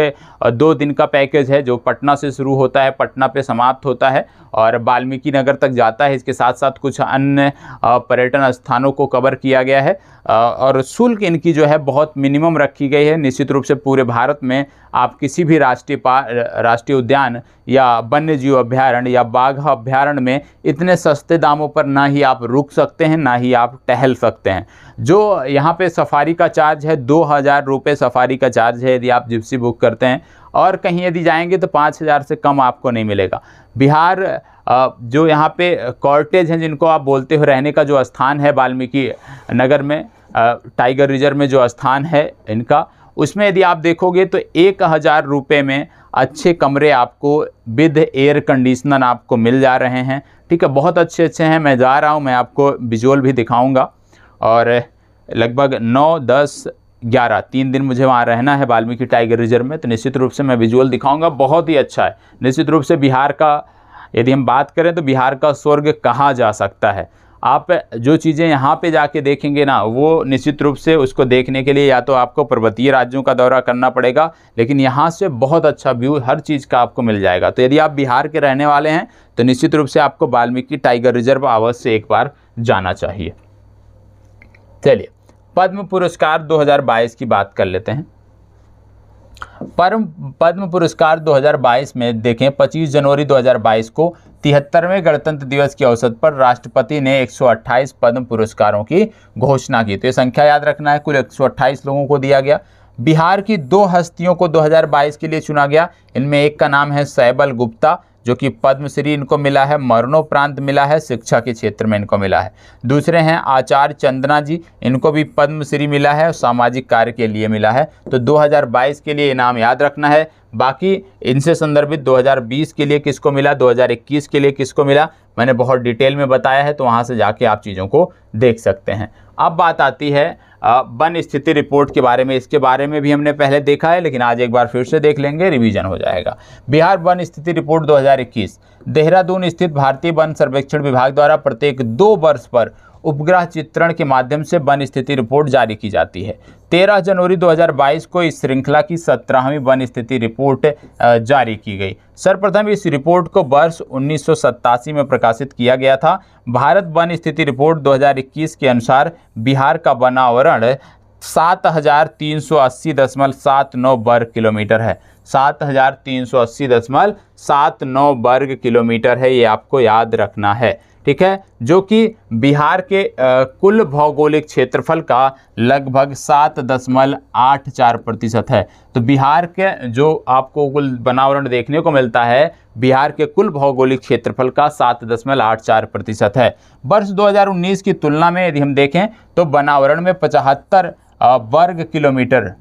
2 दिन का पैकेज है जो पटना से शुरू होता है, पटना पे समाप्त होता है और वाल्मीकि नगर तक जाता है। इसके साथ साथ कुछ अन्य पर्यटन स्थानों को कवर किया गया है, और शुल्क इनकी जो है बहुत मिनिमम रखी गई है। निश्चित रूप से पूरे भारत में आप किसी भी राष्ट्रीय उद्यान या वन्य जीव अभ्यारण्य या बाघ अभ्यारण्य में इतने सस्ते दामों पर ना ही आप रुक सकते हैं, ना ही आप टहल सकते हैं। जो यहाँ पे सफारी का चार्ज है 2,000 रुपये सफारी का चार्ज है यदि आप जिप्सी बुक करते हैं, और कहीं यदि जाएंगे तो 5,000 से कम आपको नहीं मिलेगा। बिहार जो यहाँ पे कॉटेज हैं जिनको आप बोलते हो, रहने का जो स्थान है वाल्मीकि नगर में टाइगर रिजर्व में जो स्थान है इनका, उसमें यदि आप देखोगे तो 1,000 रुपये में अच्छे कमरे आपको विद एयर कंडीशनर आपको मिल जा रहे हैं। ठीक है, बहुत अच्छे अच्छे हैं। मैं जा रहा हूँ, मैं आपको विजुअल भी दिखाऊंगा, और लगभग 9, 10, 11 3 दिन मुझे वहाँ रहना है वाल्मीकि टाइगर रिजर्व में, तो निश्चित रूप से मैं विजुअल दिखाऊंगा। बहुत ही अच्छा है। निश्चित रूप से बिहार का यदि हम बात करें तो बिहार का स्वर्ग कहा जा सकता है। आप जो चीज़ें यहाँ पे जाके देखेंगे ना, वो निश्चित रूप से उसको देखने के लिए या तो आपको पर्वतीय राज्यों का दौरा करना पड़ेगा, लेकिन यहाँ से बहुत अच्छा व्यू हर चीज़ का आपको मिल जाएगा। तो यदि आप बिहार के रहने वाले हैं तो निश्चित रूप से आपको वाल्मीकि टाइगर रिजर्व अवश्य एक बार जाना चाहिए। चलिए पद्म पुरस्कार 2022 की बात कर लेते हैं। पद्म पुरस्कार 2022 में देखें, 25 जनवरी 2022 को 73वें गणतंत्र दिवस के अवसर पर राष्ट्रपति ने 128 पद्म पुरस्कारों की घोषणा की। तो ये संख्या याद रखना है, कुल 128 लोगों को दिया गया। बिहार की 2 हस्तियों को 2022 के लिए चुना गया। इनमें एक का नाम है सैबल गुप्ता, जो कि पद्मश्री इनको मिला है, मरणोपरांत मिला है, शिक्षा के क्षेत्र में इनको मिला है। दूसरे हैं आचार्य चंदना जी, इनको भी पद्मश्री मिला है, सामाजिक कार्य के लिए मिला है। तो 2022 के लिए इनाम याद रखना है। बाकी इनसे संदर्भित 2020 के लिए किसको मिला, 2021 के लिए किसको मिला, मैंने बहुत डिटेल में बताया है, तो वहाँ से जाके आप चीज़ों को देख सकते हैं। अब बात आती है वन स्थिति रिपोर्ट के बारे में। इसके बारे में भी हमने पहले देखा है, लेकिन आज एक बार फिर से देख लेंगे, रिवीजन हो जाएगा। बिहार वन स्थिति रिपोर्ट 2021 देहरादून स्थित भारतीय वन सर्वेक्षण विभाग द्वारा प्रत्येक 2 वर्ष पर उपग्रह चित्रण के माध्यम से वन स्थिति रिपोर्ट जारी की जाती है। 13 जनवरी 2022 को इस श्रृंखला की 17वीं वन स्थिति रिपोर्ट जारी की गई। सर्वप्रथम इस रिपोर्ट को वर्ष 1987 में प्रकाशित किया गया था। भारत वन स्थिति रिपोर्ट 2021 के अनुसार बिहार का वनावरण 7380.79 वर्ग किलोमीटर है। 7380.79 वर्ग किलोमीटर है, ये आपको याद रखना है। ठीक है, जो कि बिहार के कुल भौगोलिक क्षेत्रफल का लगभग 7.84% है। तो बिहार के जो आपको कुल वनावरण देखने को मिलता है, बिहार के कुल भौगोलिक क्षेत्रफल का 7.84% है। वर्ष 2019 की तुलना में यदि हम देखें तो वनावरण में 75 वर्ग किलोमीटर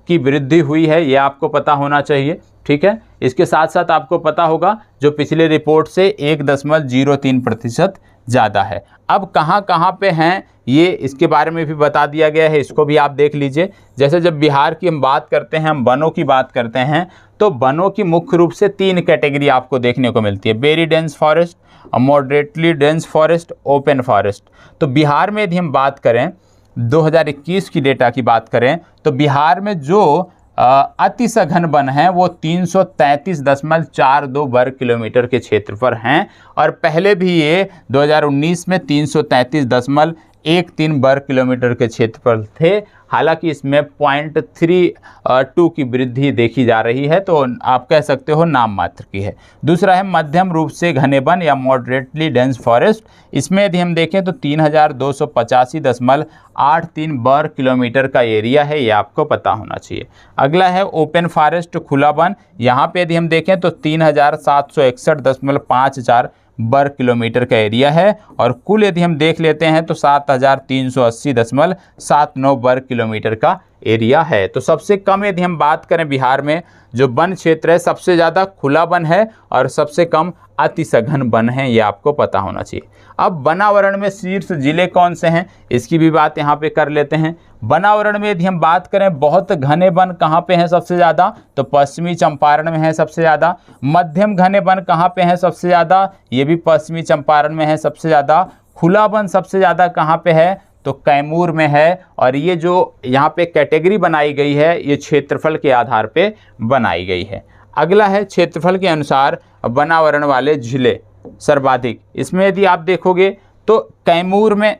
की वृद्धि हुई है, ये आपको पता होना चाहिए। ठीक है, इसके साथ साथ आपको पता होगा जो पिछले रिपोर्ट से 1.03% ज़्यादा है। अब कहाँ कहाँ पे हैं ये इसके बारे में भी बता दिया गया है, इसको भी आप देख लीजिए। जैसे जब बिहार की हम बात करते हैं, हम वनों की बात करते हैं, तो वनों की मुख्य रूप से 3 कैटेगरी आपको देखने को मिलती है: very dense forest, moderately dense forest, open forest. तो बिहार में यदि हम बात करें 2021 की डेटा की बात करें तो बिहार में जो अति सघन वन है वो 333.42 वर्ग किलोमीटर के क्षेत्र पर हैं, और पहले भी ये 2019 में 333.13 वर्ग किलोमीटर के क्षेत्र पर थे। हालांकि इसमें 0.32 की वृद्धि देखी जा रही है, तो आप कह सकते हो नाम मात्र की है। दूसरा है मध्यम रूप से घने वन या मॉडरेटली डेंस फॉरेस्ट। इसमें यदि हम देखें तो 3285.83 वर्ग किलोमीटर का एरिया है, ये आपको पता होना चाहिए। अगला है ओपन फॉरेस्ट, खुला वन। यहाँ पे यदि हम देखें तो 3761.54 वर्ग किलोमीटर का एरिया है, और कुल यदि हम देख लेते हैं तो 7380.79 वर्ग किलोमीटर का एरिया है। तो सबसे कम यदि हम बात करें बिहार में जो वन क्षेत्र है, सबसे ज़्यादा खुला वन है और सबसे कम अति सघन वन है, ये आपको पता होना चाहिए। अब वनावरण में शीर्ष जिले कौन से हैं, इसकी भी बात यहाँ पे कर लेते हैं। वनावरण में यदि हम बात करें बहुत घने वन कहाँ पे हैं सबसे ज़्यादा, तो पश्चिमी चंपारण में है सबसे ज़्यादा। मध्यम घने वन कहाँ पे हैं सबसे ज़्यादा, ये भी पश्चिमी चंपारण में है सबसे ज़्यादा। खुला वन सबसे ज़्यादा कहाँ पे है, तो कैमूर में है। और ये जो यहाँ पे कैटेगरी बनाई गई है, ये क्षेत्रफल के आधार पे बनाई गई है। अगला है क्षेत्रफल के अनुसार वनावरण वाले जिले सर्वाधिक। इसमें यदि आप देखोगे तो कैमूर में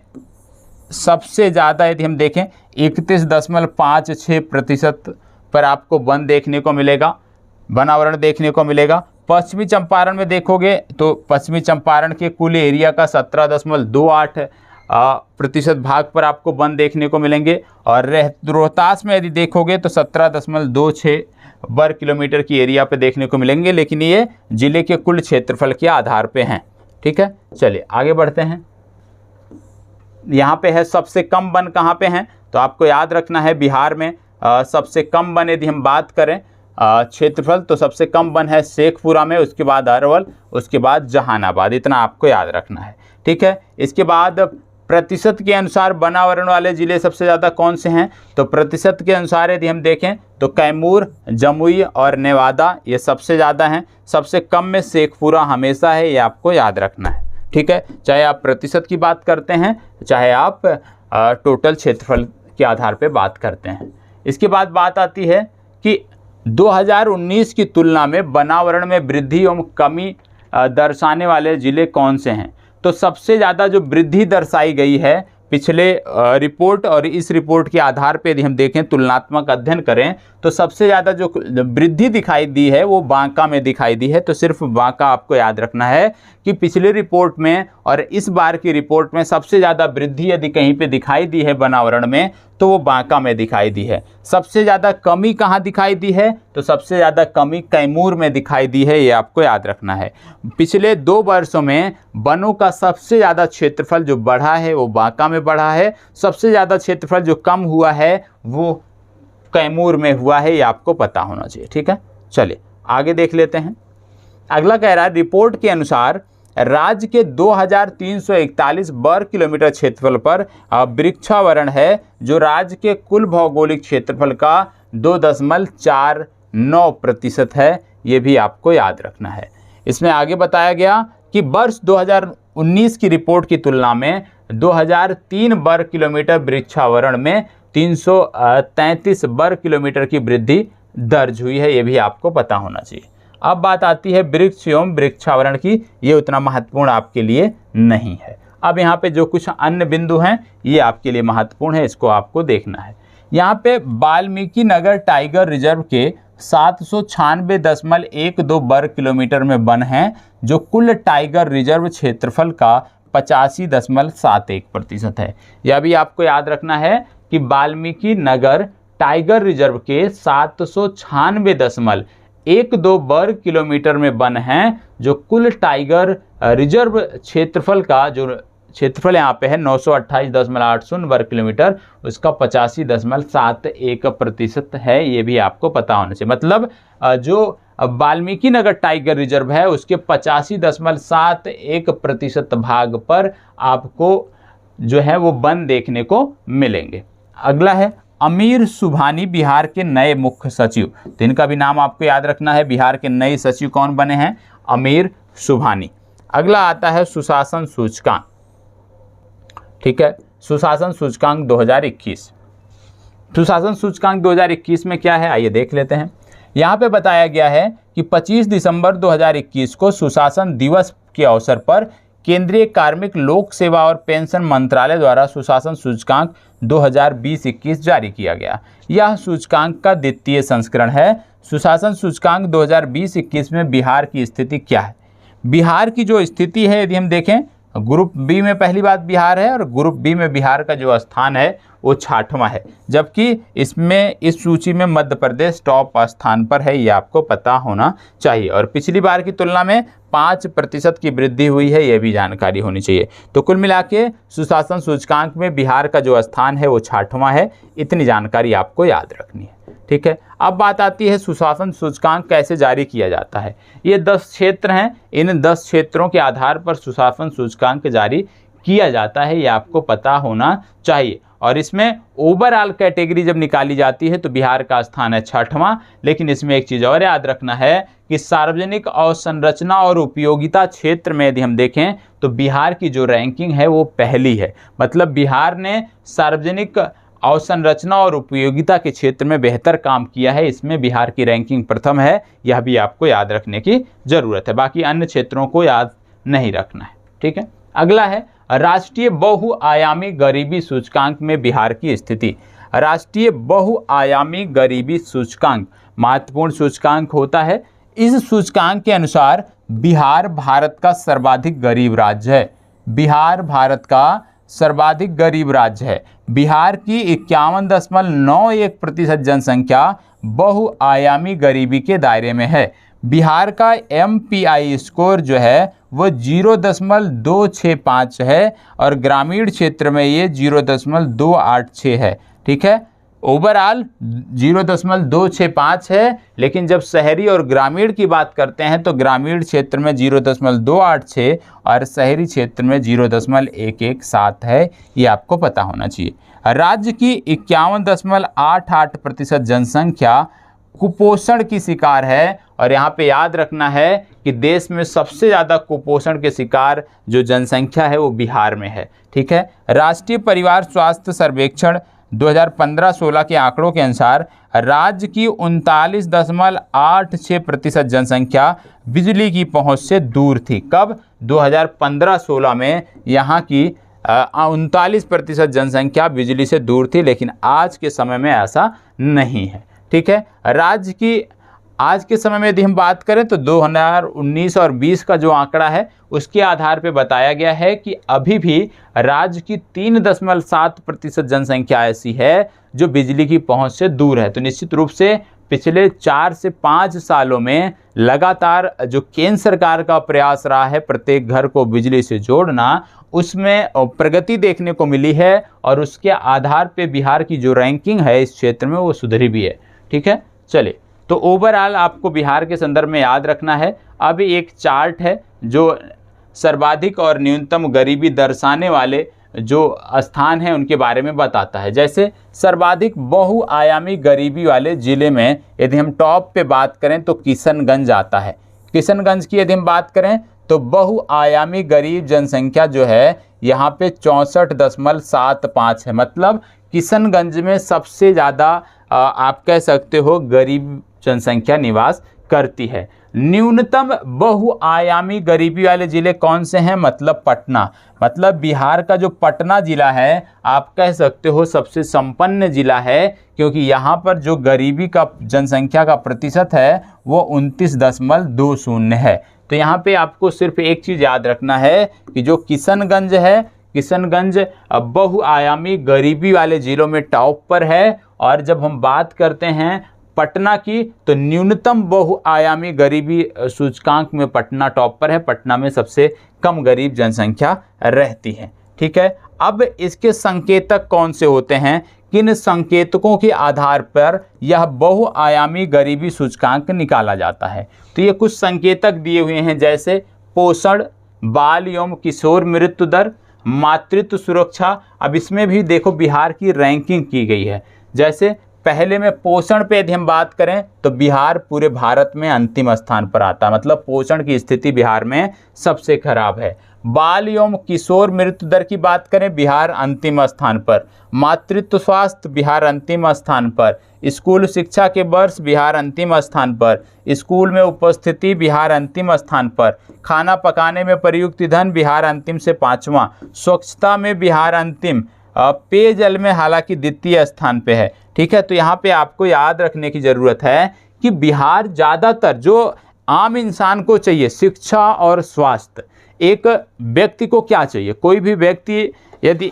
सबसे ज़्यादा यदि हम देखें 31.56% पर आपको वन देखने को मिलेगा, वनावरण देखने को मिलेगा। पश्चिमी चंपारण में देखोगे तो पश्चिमी चंपारण के कुल एरिया का 17.28% भाग पर आपको वन देखने को मिलेंगे। और रोहतास में यदि देखोगे तो 17.26 वर्ग किलोमीटर की एरिया पे देखने को मिलेंगे, लेकिन ये जिले के कुल क्षेत्रफल के आधार पे हैं। ठीक है, चलिए आगे बढ़ते हैं। यहाँ पे है सबसे कम वन कहाँ पे हैं, तो आपको याद रखना है बिहार में सबसे कम वन यदि हम बात करें क्षेत्रफल, तो सबसे कम वन है शेखपुरा में, उसके बाद अरवल, उसके बाद जहानाबाद। इतना आपको याद रखना है। ठीक है, इसके बाद प्रतिशत के अनुसार वनावरण वाले ज़िले सबसे ज़्यादा कौन से हैं, तो प्रतिशत के अनुसार यदि हम देखें तो कैमूर, जमुई और नेवादा ये सबसे ज़्यादा हैं। सबसे कम में शेखपुरा हमेशा है, ये आपको याद रखना है। ठीक है, चाहे आप प्रतिशत की बात करते हैं, चाहे आप टोटल क्षेत्रफल के आधार पे बात करते हैं। इसके बाद बात आती है कि 2019 की तुलना में वनावरण में वृद्धि एवं कमी दर्शाने वाले ज़िले कौन से हैं। तो सबसे ज़्यादा जो वृद्धि दर्शाई गई है पिछले रिपोर्ट और इस रिपोर्ट के आधार पे यदि हम देखें, तुलनात्मक अध्ययन करें, तो सबसे ज़्यादा जो वृद्धि दिखाई दी है वो बांका में दिखाई दी है। तो सिर्फ बांका आपको याद रखना है कि पिछले रिपोर्ट में और इस बार की रिपोर्ट में सबसे ज़्यादा वृद्धि यदि कहीं पे दिखाई दी है वनावरण में, तो वो बांका में दिखाई दी है। सबसे ज़्यादा कमी कहाँ दिखाई दी है, तो सबसे ज़्यादा कमी कैमूर में दिखाई दी है, ये आपको याद रखना है। पिछले 2 वर्षों में वनों का सबसे ज़्यादा क्षेत्रफल जो बढ़ा है वो बांका में बढ़ा है, सबसे ज़्यादा क्षेत्रफल जो कम हुआ है वो कैमूर में हुआ है, ये आपको पता होना चाहिए। ठीक है, चलिए आगे देख लेते हैं। अगला कह रहा है रिपोर्ट के अनुसार राज्य के 2341 वर्ग किलोमीटर क्षेत्रफल पर वृक्षावरण है, जो राज्य के कुल भौगोलिक क्षेत्रफल का 2.49% है। ये भी आपको याद रखना है। इसमें आगे बताया गया कि वर्ष 2000 2019 की रिपोर्ट की तुलना में 2003 वर्ग किलोमीटर वृक्षावरण में 333 वर्ग किलोमीटर की वृद्धि दर्ज हुई है, ये भी आपको पता होना चाहिए। अब बात आती है वृक्ष एवं वृक्षावरण की, ये उतना महत्वपूर्ण आपके लिए नहीं है। अब यहाँ पे जो कुछ अन्य बिंदु हैं ये आपके लिए महत्वपूर्ण है, इसको आपको देखना है। यहाँ पे वाल्मीकि नगर टाइगर रिजर्व के 796.12 वर्ग किलोमीटर में वन हैं, जो कुल टाइगर रिजर्व क्षेत्रफल का 85.71% है। यह भी आपको याद रखना है कि वाल्मीकि नगर टाइगर रिजर्व के 796.12 वर्ग किलोमीटर में वन हैं, जो कुल टाइगर रिजर्व क्षेत्रफल का जो क्षेत्रफल यहाँ पे है 928.80 वर्ग किलोमीटर, उसका 85.71% है। ये भी आपको पता होना चाहिए। मतलब जो वाल्मीकि नगर टाइगर रिजर्व है उसके 85.71% भाग पर आपको जो है वो वन देखने को मिलेंगे। अगला है अमीर सुभानी बिहार के नए मुख्य सचिव, तो इनका भी नाम आपको याद रखना है। बिहार के नए सचिव कौन बने हैं? अमीर सुभानी। अगला आता है सुशासन सूचकांक, ठीक है, सुशासन सूचकांक 2021। सुशासन सूचकांक 2021 में क्या है आइए देख लेते हैं। यहाँ पे बताया गया है कि 25 दिसंबर 2021 को सुशासन दिवस के अवसर पर केंद्रीय कार्मिक लोक सेवा और पेंशन मंत्रालय द्वारा सुशासन सूचकांक 2020-21 जारी किया गया। यह सूचकांक का द्वितीय संस्करण है। सुशासन सूचकांक 2020-21 में बिहार की स्थिति क्या है? बिहार की जो स्थिति है यदि हम देखें, ग्रुप बी में पहली बात बिहार है और ग्रुप बी में बिहार का जो स्थान है वो 6वां है, जबकि इसमें इस सूची में मध्य प्रदेश टॉप स्थान पर है, ये आपको पता होना चाहिए। और पिछली बार की तुलना में 5% की वृद्धि हुई है, ये भी जानकारी होनी चाहिए। तो कुल मिला के सुशासन सूचकांक में बिहार का जो स्थान है वो 6वां है, इतनी जानकारी आपको याद रखनी है, ठीक है। अब बात आती है सुशासन सूचकांक कैसे जारी किया जाता है। ये 10 क्षेत्र हैं, इन 10 क्षेत्रों के आधार पर सुशासन सूचकांक जारी किया जाता है, ये आपको पता होना चाहिए। और इसमें ओवरऑल कैटेगरी जब निकाली जाती है तो बिहार का स्थान है 6वां, लेकिन इसमें एक चीज़ और याद रखना है कि सार्वजनिक अवसंरचना और उपयोगिता क्षेत्र में यदि हम देखें तो बिहार की जो रैंकिंग है वो पहली है। मतलब बिहार ने सार्वजनिक अवसंरचना और उपयोगिता के क्षेत्र में बेहतर काम किया है, इसमें बिहार की रैंकिंग प्रथम है, यह भी आपको याद रखने की जरूरत है। बाकी अन्य क्षेत्रों को याद नहीं रखना है, ठीक है। अगला है राष्ट्रीय बहुआयामी गरीबी सूचकांक में बिहार की स्थिति। राष्ट्रीय बहुआयामी गरीबी सूचकांक महत्वपूर्ण सूचकांक होता है। इस सूचकांक के अनुसार बिहार भारत का सर्वाधिक गरीब राज्य है। बिहार भारत का सर्वाधिक गरीब राज्य है। बिहार की 51.91% जनसंख्या बहुआयामी गरीबी के दायरे में है। बिहार का MPI स्कोर जो है वो 0.265 है और ग्रामीण क्षेत्र में ये 0.286 है, ठीक है। ओवरऑल 0.265 है, लेकिन जब शहरी और ग्रामीण की बात करते हैं तो ग्रामीण क्षेत्र में 0.286 और शहरी क्षेत्र में 0.117 है, ये आपको पता होना चाहिए। राज्य की 51.88% जनसंख्या कुपोषण की शिकार है और यहाँ पे याद रखना है कि देश में सबसे ज़्यादा कुपोषण के शिकार जो जनसंख्या है वो बिहार में है, ठीक है। राष्ट्रीय परिवार स्वास्थ्य सर्वेक्षण 2015-16 के आंकड़ों के अनुसार राज्य की 39.86% जनसंख्या बिजली की पहुंच से दूर थी। कब? 2015-16 में यहाँ की 39% जनसंख्या बिजली से दूर थी, लेकिन आज के समय में ऐसा नहीं है, ठीक है। राज्य की आज के समय में यदि हम बात करें तो 2019 और 20 का जो आंकड़ा है उसके आधार पर बताया गया है कि अभी भी राज्य की 3.7% जनसंख्या ऐसी है जो बिजली की पहुंच से दूर है। तो निश्चित रूप से पिछले 4 से 5 सालों में लगातार जो केंद्र सरकार का प्रयास रहा है प्रत्येक घर को बिजली से जोड़ना, उसमें प्रगति देखने को मिली है और उसके आधार पे बिहार की जो रैंकिंग है इस क्षेत्र में वो सुधरी भी है, ठीक है। चलिए, तो ओवरऑल आपको बिहार के संदर्भ में याद रखना है। अब एक चार्ट है जो सर्वाधिक और न्यूनतम गरीबी दर्शाने वाले जो स्थान हैं उनके बारे में बताता है। जैसे सर्वाधिक बहुआयामी गरीबी वाले ज़िले में यदि हम टॉप पे बात करें तो किशनगंज आता है। किशनगंज की यदि हम बात करें तो बहुआयामी गरीब जनसंख्या जो है यहाँ पे 64.75 है। मतलब किशनगंज में सबसे ज़्यादा आप कह सकते हो गरीब जनसंख्या निवास करती है। न्यूनतम बहुआयामी गरीबी वाले ज़िले कौन से हैं? मतलब पटना। मतलब बिहार का जो पटना ज़िला है आप कह सकते हो सबसे संपन्न ज़िला है, क्योंकि यहाँ पर जो गरीबी का जनसंख्या का प्रतिशत है वो 29.20 है। तो यहाँ पे आपको सिर्फ एक चीज़ याद रखना है कि जो किशनगंज है, किशनगंज बहुआयामी गरीबी वाले ज़िलों में टॉप पर है। और जब हम बात करते हैं पटना की, तो न्यूनतम बहुआयामी गरीबी सूचकांक में पटना टॉप पर है। पटना में सबसे कम गरीब जनसंख्या रहती है। ठीक है, अब इसके संकेतक कौन से होते हैं? किन संकेतकों के आधार पर यह बहुआयामी गरीबी सूचकांक निकाला जाता है? तो ये कुछ संकेतक दिए हुए हैं, जैसे पोषण, बाल एवं किशोर मृत्यु दर, मातृत्व सुरक्षा। अब इसमें भी देखो बिहार की रैंकिंग की गई है। जैसे पहले में पोषण पे यदि हम बात करें तो बिहार पूरे भारत में अंतिम स्थान पर आता है। मतलब पोषण की स्थिति बिहार में सबसे खराब है। बाल एवं किशोर मृत्यु दर की बात करें, बिहार अंतिम स्थान पर। मातृत्व स्वास्थ्य, बिहार अंतिम स्थान पर। स्कूल शिक्षा के वर्ष, बिहार अंतिम स्थान पर। स्कूल में उपस्थिति, बिहार अंतिम स्थान पर। खाना पकाने में प्रयुक्त ईंधन, बिहार अंतिम से 5वां। स्वच्छता में बिहार अंतिम। पेयजल में हालांकि द्वितीय स्थान पे है। ठीक है, तो यहाँ पे आपको याद रखने की ज़रूरत है कि बिहार ज़्यादातर जो आम इंसान को चाहिए, शिक्षा और स्वास्थ्य, एक व्यक्ति को क्या चाहिए? कोई भी व्यक्ति यदि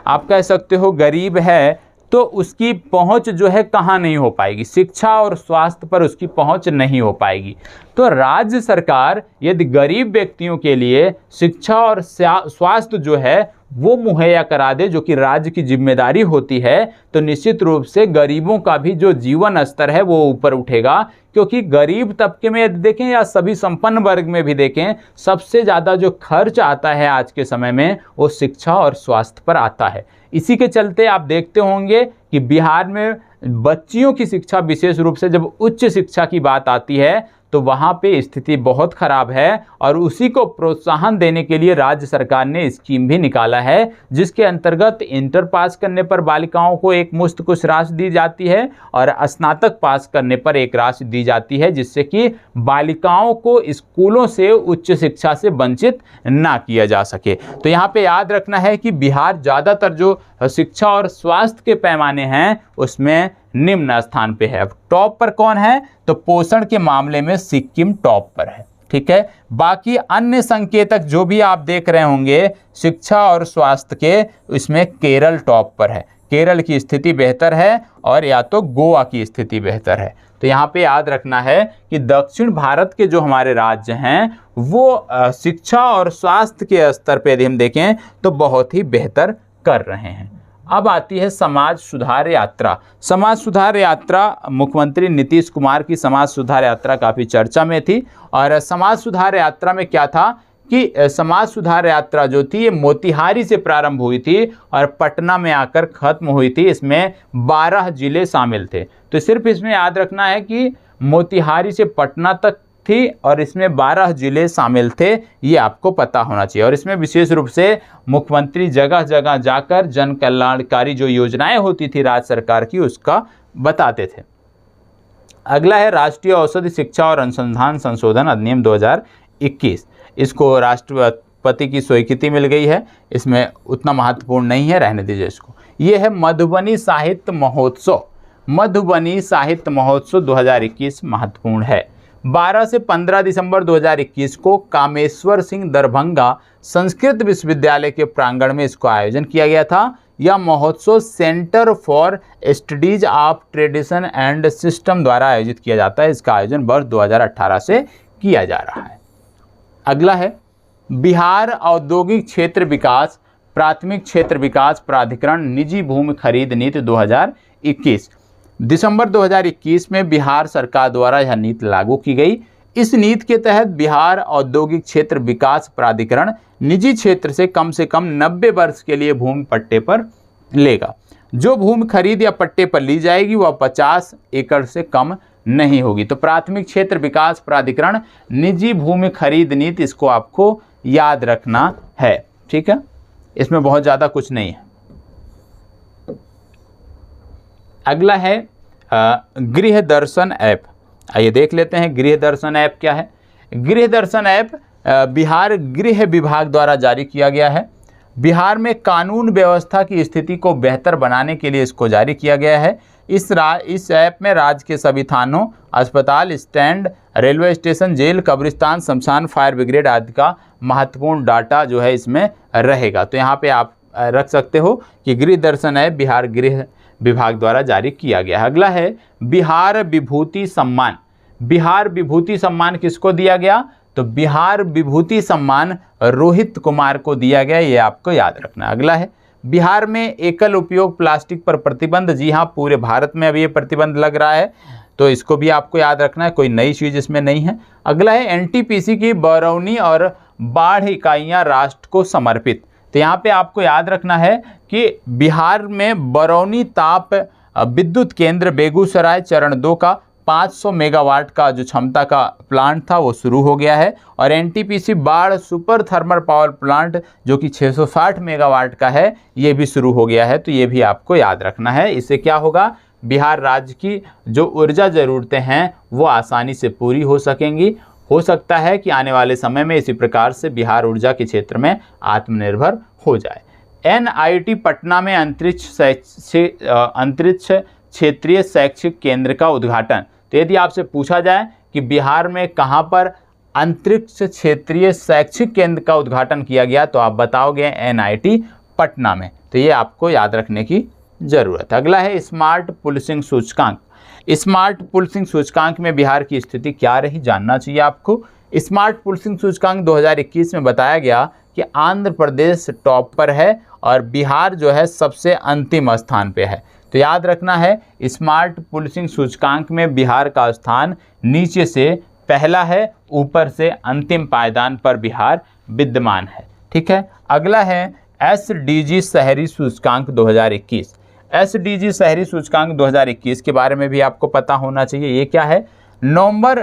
आप कह सकते हो गरीब है तो उसकी पहुंच जो है कहाँ नहीं हो पाएगी? शिक्षा और स्वास्थ्य पर उसकी पहुंच नहीं हो पाएगी। तो राज्य सरकार यदि गरीब व्यक्तियों के लिए शिक्षा और स्वास्थ्य जो है वो मुहैया करा दे, जो कि राज्य की जिम्मेदारी होती है, तो निश्चित रूप से गरीबों का भी जो जीवन स्तर है वो ऊपर उठेगा। क्योंकि गरीब तबके में यदि देखें या सभी संपन्न वर्ग में भी देखें, सबसे ज़्यादा जो खर्च आता है आज के समय में वो शिक्षा और स्वास्थ्य पर आता है। इसी के चलते आप देखते होंगे कि बिहार में बच्चियों की शिक्षा, विशेष रूप से जब उच्च शिक्षा की बात आती है, तो वहाँ पे स्थिति बहुत खराब है। और उसी को प्रोत्साहन देने के लिए राज्य सरकार ने स्कीम भी निकाला है, जिसके अंतर्गत इंटर पास करने पर बालिकाओं को एक मुश्त कुछ राशि दी जाती है और स्नातक पास करने पर एक राशि दी जाती है, जिससे कि बालिकाओं को स्कूलों से उच्च शिक्षा से वंचित ना किया जा सके। तो यहाँ पे याद रखना है कि बिहार ज़्यादातर जो शिक्षा और स्वास्थ्य के पैमाने हैं उसमें निम्न स्थान पे है। अब टॉप पर कौन है? तो पोषण के मामले में सिक्किम टॉप पर है। ठीक है, बाकी अन्य संकेतक जो भी आप देख रहे होंगे शिक्षा और स्वास्थ्य के, इसमें केरल टॉप पर है। केरल की स्थिति बेहतर है और या तो गोवा की स्थिति बेहतर है। तो यहाँ पे याद रखना है कि दक्षिण भारत के जो हमारे राज्य हैं वो शिक्षा और स्वास्थ्य के स्तर पे यदि हम देखें तो बहुत ही बेहतर कर रहे हैं। अब आती है समाज सुधार यात्रा। समाज सुधार यात्रा, मुख्यमंत्री नीतीश कुमार की समाज सुधार यात्रा काफ़ी चर्चा में थी। और समाज सुधार यात्रा में क्या था कि समाज सुधार यात्रा जो थी ये मोतिहारी से प्रारंभ हुई थी और पटना में आकर ख़त्म हुई थी। इसमें 12 जिले शामिल थे। तो सिर्फ इसमें याद रखना है कि मोतिहारी से पटना तक थी और इसमें 12 जिले शामिल थे, ये आपको पता होना चाहिए। और इसमें विशेष रूप से मुख्यमंत्री जगह जगह जाकर जन कल्याणकारी जो योजनाएं होती थी राज्य सरकार की उसका बताते थे। अगला है राष्ट्रीय औषधि शिक्षा और अनुसंधान संशोधन अधिनियम 2021। इसको राष्ट्रपति की स्वीकृति मिल गई है, इसमें उतना महत्वपूर्ण नहीं है, रहने दीजिए इसको। ये है मधुबनी साहित्य महोत्सव। मधुबनी साहित्य महोत्सव 2021 महत्वपूर्ण है। 12 से 15 दिसंबर 2021 को कामेश्वर सिंह दरभंगा संस्कृत विश्वविद्यालय के प्रांगण में इसको आयोजन किया गया था। यह महोत्सव centre for studies of tradition and system द्वारा आयोजित किया जाता है। इसका आयोजन वर्ष 2018 से किया जा रहा है। अगला है बिहार औद्योगिक क्षेत्र विकास प्राथमिक क्षेत्र विकास प्राधिकरण निजी भूमि खरीद नीति 2021। दिसंबर 2021 में बिहार सरकार द्वारा यह नीति लागू की गई। इस नीति के तहत बिहार औद्योगिक क्षेत्र विकास प्राधिकरण निजी क्षेत्र से कम 90 वर्ष के लिए भूमि पट्टे पर लेगा। जो भूमि खरीद या पट्टे पर ली जाएगी वह 50 एकड़ से कम नहीं होगी। तो प्राथमिक क्षेत्र विकास प्राधिकरण, निजी भूमि खरीद नीति, इसको आपको याद रखना है। ठीक है, इसमें बहुत ज़्यादा कुछ नहीं है। अगला है गृह दर्शन ऐप। आइए देख लेते हैं गृह दर्शन ऐप क्या है। गृह दर्शन ऐप बिहार गृह विभाग द्वारा जारी किया गया है। बिहार में कानून व्यवस्था की स्थिति को बेहतर बनाने के लिए इसको जारी किया गया है। इस ऐप में राज्य के सभी थानों, अस्पताल, स्टैंड, रेलवे स्टेशन, जेल, कब्रिस्तान, शमशान, फायर ब्रिगेड आदि का महत्वपूर्ण डाटा जो है इसमें रहेगा। तो यहाँ पे आप रख सकते हो कि गृह दर्शन ऐप बिहार गृह विभाग द्वारा जारी किया गया है। अगला है बिहार विभूति सम्मान। बिहार विभूति सम्मान किसको दिया गया? तो बिहार विभूति सम्मान रोहित कुमार को दिया गया, ये आपको याद रखना। अगला है बिहार में एकल उपयोग प्लास्टिक पर प्रतिबंध। जी हाँ, पूरे भारत में अभी ये प्रतिबंध लग रहा है, तो इसको भी आपको याद रखना है, कोई नई चीज़ इसमें नहीं है। अगला है एनटीपीसी की बरौनी और बाढ़ इकाइयाँ राष्ट्र को समर्पित। तो यहाँ पे आपको याद रखना है कि बिहार में बरौनी ताप विद्युत केंद्र बेगूसराय चरण 2 का 500 मेगावाट का जो क्षमता का प्लांट था वो शुरू हो गया है। और एनटीपीसी बाढ़ सुपर थर्मल पावर प्लांट जो कि 660 मेगावाट का है, ये भी शुरू हो गया है। तो ये भी आपको याद रखना है। इससे क्या होगा, बिहार राज्य की जो ऊर्जा ज़रूरतें हैं वो आसानी से पूरी हो सकेंगी। हो सकता है कि आने वाले समय में इसी प्रकार से बिहार ऊर्जा के क्षेत्र में आत्मनिर्भर हो जाए। एनआईटी पटना में अंतरिक्ष क्षेत्रीय शैक्षिक केंद्र का उद्घाटन। तो यदि आपसे पूछा जाए कि बिहार में कहाँ पर अंतरिक्ष क्षेत्रीय शैक्षिक केंद्र का उद्घाटन किया गया, तो आप बताओगे एनआईटी पटना में। तो ये आपको याद रखने की ज़रूरत है। अगला है स्मार्ट पुलिसिंग सूचकांक। स्मार्ट पुलिसिंग सूचकांक में बिहार की स्थिति क्या रही, जानना चाहिए आपको। स्मार्ट पुलिसिंग सूचकांक 2021 में बताया गया कि आंध्र प्रदेश टॉप पर है और बिहार जो है सबसे अंतिम स्थान पे है। तो याद रखना है, स्मार्ट पुलिसिंग सूचकांक में बिहार का स्थान नीचे से पहला है, ऊपर से अंतिम पायदान पर बिहार विद्यमान है। ठीक है, अगला है एसडीजी शहरी सूचकांक 2021। एसडीजी शहरी सूचकांक 2021 के बारे में भी आपको पता होना चाहिए। ये क्या है? नवंबर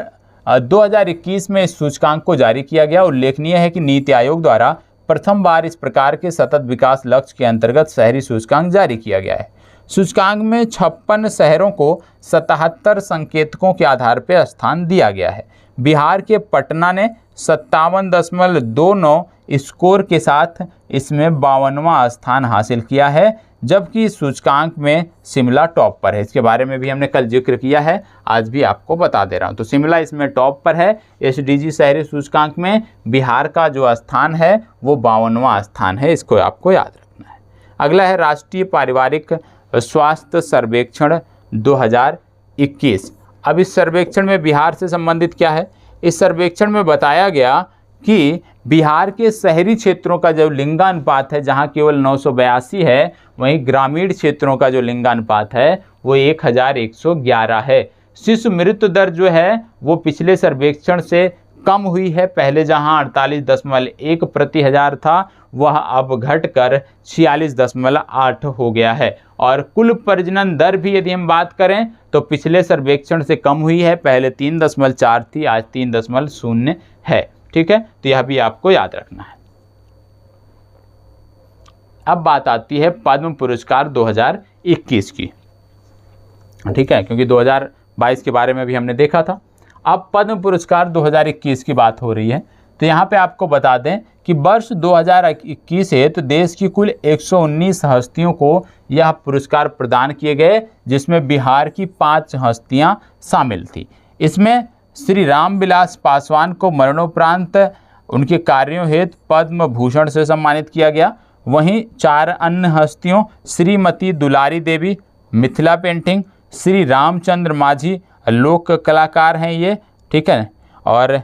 2021 में इस सूचकांक को जारी किया गया। उल्लेखनीय है कि नीति आयोग द्वारा प्रथम बार इस प्रकार के सतत विकास लक्ष्य के अंतर्गत शहरी सूचकांक जारी किया गया है। सूचकांक में 56 शहरों को 77 संकेतकों के आधार पर स्थान दिया गया है। बिहार के पटना ने 57.29 स्कोर के साथ इसमें 52वां स्थान हासिल किया है, जबकि सूचकांक में शिमला टॉप पर है। इसके बारे में भी हमने कल जिक्र किया है, आज भी आपको बता दे रहा हूं। तो शिमला इसमें टॉप पर है। एसडीजी शहरी सूचकांक में बिहार का जो स्थान है वो 52वां स्थान है, इसको आपको याद रखना है। अगला है राष्ट्रीय पारिवारिक स्वास्थ्य सर्वेक्षण 2021। अब इस सर्वेक्षण में बिहार से संबंधित क्या है? इस सर्वेक्षण में बताया गया कि बिहार के शहरी क्षेत्रों का जो लिंगानुपात है, जहां केवल 982 है, वहीं ग्रामीण क्षेत्रों का जो लिंगानुपात है वो 1111 है। शिशु मृत्यु दर जो है वो पिछले सर्वेक्षण से कम हुई है। पहले जहां 48.1 प्रति हजार था, वह अब घटकर 46.8 हो गया है। और कुल प्रजनन दर भी यदि हम बात करें तो पिछले सर्वेक्षण से कम हुई है। पहले 3.4 थी, आज 3.0 है। ठीक है, तो यह भी आपको याद रखना है। अब बात आती है पद्म पुरस्कार 2021 की। ठीक है, क्योंकि 2022 के बारे में भी हमने देखा था। अब पद्म पुरस्कार 2021 की बात हो रही है, तो यहाँ पे आपको बता दें कि वर्ष 2021 है तो देश की कुल 119 हस्तियों को यह पुरस्कार प्रदान किए गए, जिसमें बिहार की 5 हस्तियाँ शामिल थी। इसमें श्री रामविलास पासवान को मरणोपरांत उनके कार्यों हेतु पद्म भूषण से सम्मानित किया गया। वहीं 4 अन्य हस्तियों श्रीमती दुलारी देवी मिथिला पेंटिंग, श्री रामचंद्र माझी लोक कलाकार हैं ये। ठीक है, और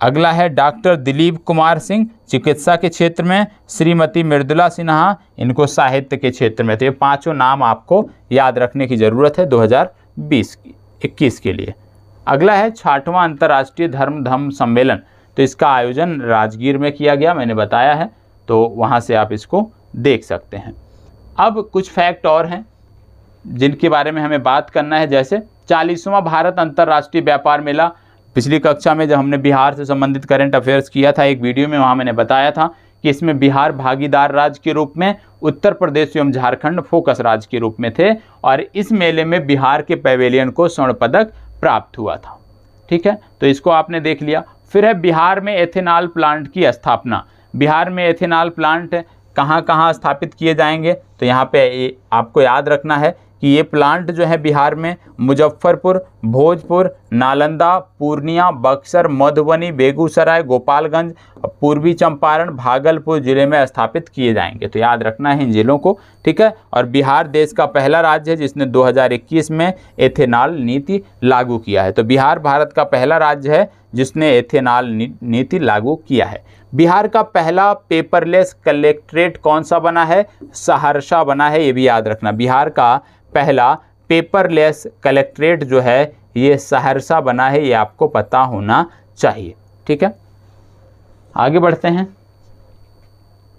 अगला है डॉक्टर दिलीप कुमार सिंह चिकित्सा के क्षेत्र में, श्रीमती मृदुला सिन्हा इनको साहित्य के क्षेत्र में। तो ये 5 नाम आपको याद रखने की ज़रूरत है 2021 के लिए। अगला है 6वां अंतर्राष्ट्रीय धर्म सम्मेलन। तो इसका आयोजन राजगीर में किया गया, मैंने बताया है, तो वहाँ से आप इसको देख सकते हैं। अब कुछ फैक्ट और हैं। जिनके बारे में हमें बात करना है, जैसे 40वां भारत अंतर्राष्ट्रीय व्यापार मेला। पिछली कक्षा में जब हमने बिहार से संबंधित करंट अफेयर्स किया था एक वीडियो में, वहाँ मैंने बताया था कि इसमें बिहार भागीदार राज्य के रूप में, उत्तर प्रदेश एवं झारखंड फोकस राज्य के रूप में थे, और इस मेले में बिहार के पवेलियन को स्वर्ण पदक प्राप्त हुआ था। ठीक है, तो इसको आपने देख लिया। फिर है बिहार में एथेनॉल प्लांट की स्थापना। बिहार में एथेनॉल प्लांट कहाँ कहाँ स्थापित किए जाएंगे, तो यहाँ पे आपको याद रखना है कि ये प्लांट जो है बिहार में मुजफ्फरपुर, भोजपुर, नालंदा, पूर्णिया, बक्सर, मधुबनी, बेगूसराय, गोपालगंज, पूर्वी चंपारण, भागलपुर जिले में स्थापित किए जाएंगे। तो याद रखना है इन जिलों को। ठीक है, और बिहार देश का पहला राज्य है जिसने 2021 में एथेनॉल नीति लागू किया है। तो बिहार भारत का पहला राज्य है जिसने एथेनॉल नीति लागू किया है। बिहार का पहला पेपरलेस कलेक्ट्रेट कौन सा बना है? सहरसा बना है, ये भी याद रखना। बिहार का पहला पेपरलेस कलेक्ट्रेट जो है ये सहरसा बना है, ये आपको पता होना चाहिए। ठीक है, आगे बढ़ते हैं।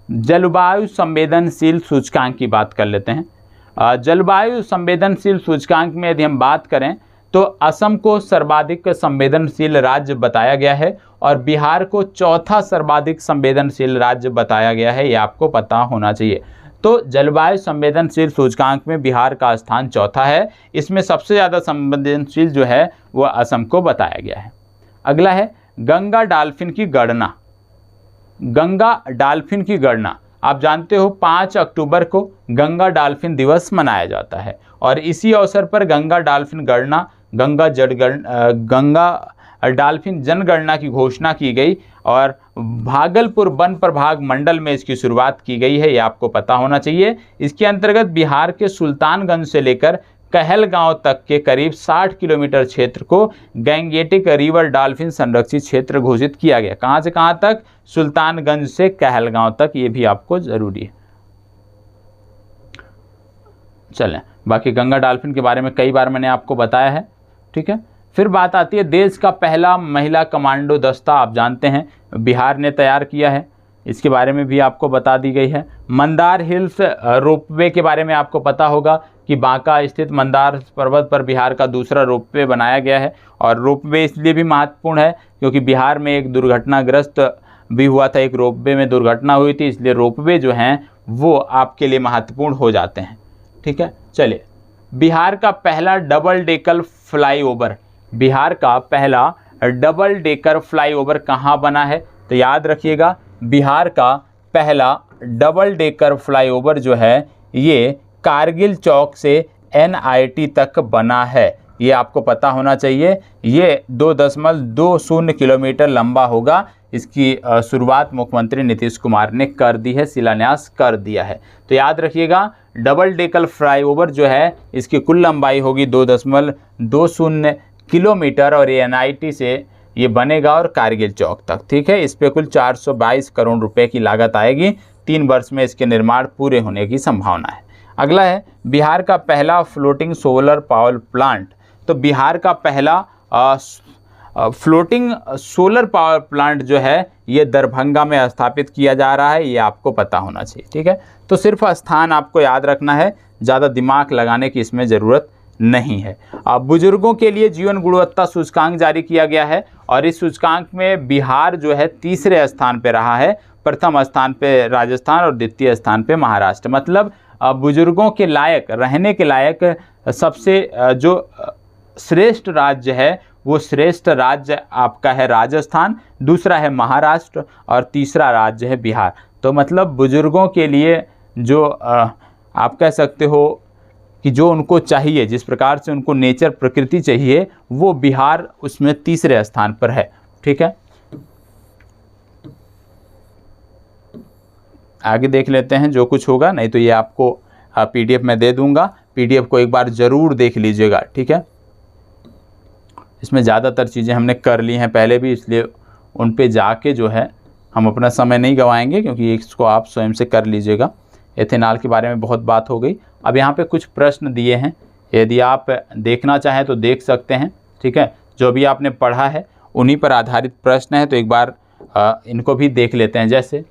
जलवायु संवेदनशील सूचकांक की बात कर लेते हैं। जलवायु संवेदनशील सूचकांक में यदि हम बात करें तो असम को सर्वाधिक संवेदनशील राज्य बताया गया है और बिहार को चौथा सर्वाधिक संवेदनशील राज्य बताया गया है, ये आपको पता होना चाहिए। तो जलवायु संवेदनशील सूचकांक में बिहार का स्थान चौथा है। इसमें सबसे ज़्यादा संवेदनशील जो है वो असम को बताया गया है। अगला है गंगा डॉल्फिन की गणना। गंगा डॉल्फिन की गणना आप जानते हो 5 अक्टूबर को गंगा डॉल्फिन दिवस मनाया जाता है और इसी अवसर पर गंगा डॉल्फिन गणना, गंगा डॉल्फिन जनगणना की घोषणा की गई और भागलपुर वन प्रभाग मंडल में इसकी शुरुआत की गई है, ये आपको पता होना चाहिए। इसके अंतर्गत बिहार के सुल्तानगंज से लेकर कहलगांव तक के करीब 60 किलोमीटर क्षेत्र को गैंगेटिक रिवर डॉल्फिन संरक्षित क्षेत्र घोषित किया गया। कहाँ से कहाँ तक? सुल्तानगंज से कहलगांव तक, ये भी आपको जरूरी है। चलें, बाकी गंगा डॉल्फिन के बारे में कई बार मैंने आपको बताया है। ठीक है, फिर बात आती है देश का पहला महिला कमांडो दस्ता। आप जानते हैं बिहार ने तैयार किया है, इसके बारे में भी आपको बता दी गई है। मंदार हिल्स रोपवे के बारे में आपको पता होगा कि बांका स्थित मंदार पर्वत पर बिहार का दूसरा रोपवे बनाया गया है और रोपवे इसलिए भी महत्वपूर्ण है क्योंकि बिहार में एक दुर्घटनाग्रस्त भी हुआ था, एक रोपवे में दुर्घटना हुई थी, इसलिए रोपवे जो हैं वो आपके लिए महत्वपूर्ण हो जाते हैं। ठीक है, चलिए, बिहार का पहला डबल डेकर फ्लाईओवर। बिहार का पहला डबल डेकर फ्लाईओवर कहाँ बना है? तो याद रखिएगा, बिहार का पहला डबल डेकर फ्लाईओवर जो है ये कारगिल चौक से NIT तक बना है, ये आपको पता होना चाहिए। ये 2.20 किलोमीटर लंबा होगा। इसकी शुरुआत मुख्यमंत्री नीतीश कुमार ने कर दी है, शिलान्यास कर दिया है। तो याद रखिएगा, डबल डेकर फ्लाईओवर जो है इसकी कुल लंबाई होगी 2.20 किलोमीटर और ये NIT से ये बनेगा और कारगिल चौक तक। ठीक है, इस पे कुल 422 करोड़ रुपए की लागत आएगी। 3 वर्ष में इसके निर्माण पूरे होने की संभावना है। अगला है बिहार का पहला फ्लोटिंग सोलर पावर प्लांट। तो बिहार का पहला फ्लोटिंग सोलर पावर प्लांट जो है ये दरभंगा में स्थापित किया जा रहा है, ये आपको पता होना चाहिए। ठीक है, तो सिर्फ स्थान आपको याद रखना है, ज़्यादा दिमाग लगाने की इसमें ज़रूरत नहीं है। अब बुजुर्गों के लिए जीवन गुणवत्ता सूचकांक जारी किया गया है और इस सूचकांक में बिहार जो है तीसरे स्थान पे रहा है। प्रथम स्थान पे राजस्थान और द्वितीय स्थान पे महाराष्ट्र। मतलब बुजुर्गों के लायक, रहने के लायक सबसे जो श्रेष्ठ राज्य है वो श्रेष्ठ राज्य आपका है राजस्थान, दूसरा है महाराष्ट्र और तीसरा राज्य है बिहार। तो मतलब बुजुर्गों के लिए जो आप कह सकते हो कि जो उनको चाहिए, जिस प्रकार से उनको नेचर प्रकृति चाहिए, वो बिहार उसमें तीसरे स्थान पर है। ठीक है, आगे देख लेते हैं जो कुछ होगा, नहीं तो ये आपको PDF में दे दूंगा। PDF को एक बार ज़रूर देख लीजिएगा। ठीक है, इसमें ज़्यादातर चीज़ें हमने कर ली हैं पहले भी, इसलिए उन पे जाके जो है हम अपना समय नहीं गंवाएंगे क्योंकि इसको आप स्वयं से कर लीजिएगा। एथेनॉल के बारे में बहुत बात हो गई। अब यहाँ पे कुछ प्रश्न दिए हैं, यदि आप देखना चाहें तो देख सकते हैं। ठीक है, जो भी आपने पढ़ा है उन्हीं पर आधारित प्रश्न है, तो एक बार इनको भी देख लेते हैं। जैसे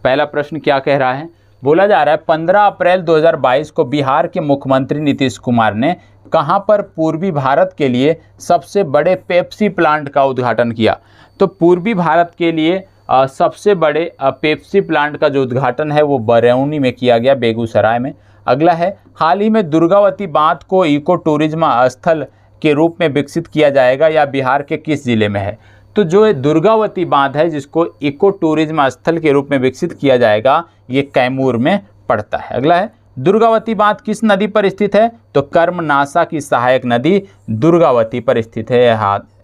पहला प्रश्न क्या कह रहा है? बोला जा रहा है 15 अप्रैल 2022 को बिहार के मुख्यमंत्री नीतीश कुमार ने कहां पर पूर्वी भारत के लिए सबसे बड़े पेप्सी प्लांट का उद्घाटन किया। तो पूर्वी भारत के लिए सबसे बड़े पेप्सी प्लांट का जो उद्घाटन है वो बरौनी में किया गया, बेगूसराय में। अगला है, हाल ही में दुर्गावती बांध को इको टूरिज्म स्थल के रूप में विकसित किया जाएगा या बिहार के किस जिले में है। तो जो दुर्गावती बांध है जिसको इको टूरिज्म स्थल के रूप में विकसित किया जाएगा, ये कैमूर में पड़ता है। अगला है, दुर्गावती बांध किस नदी पर स्थित है। तो कर्मनाशा की सहायक नदी दुर्गावती पर स्थित है,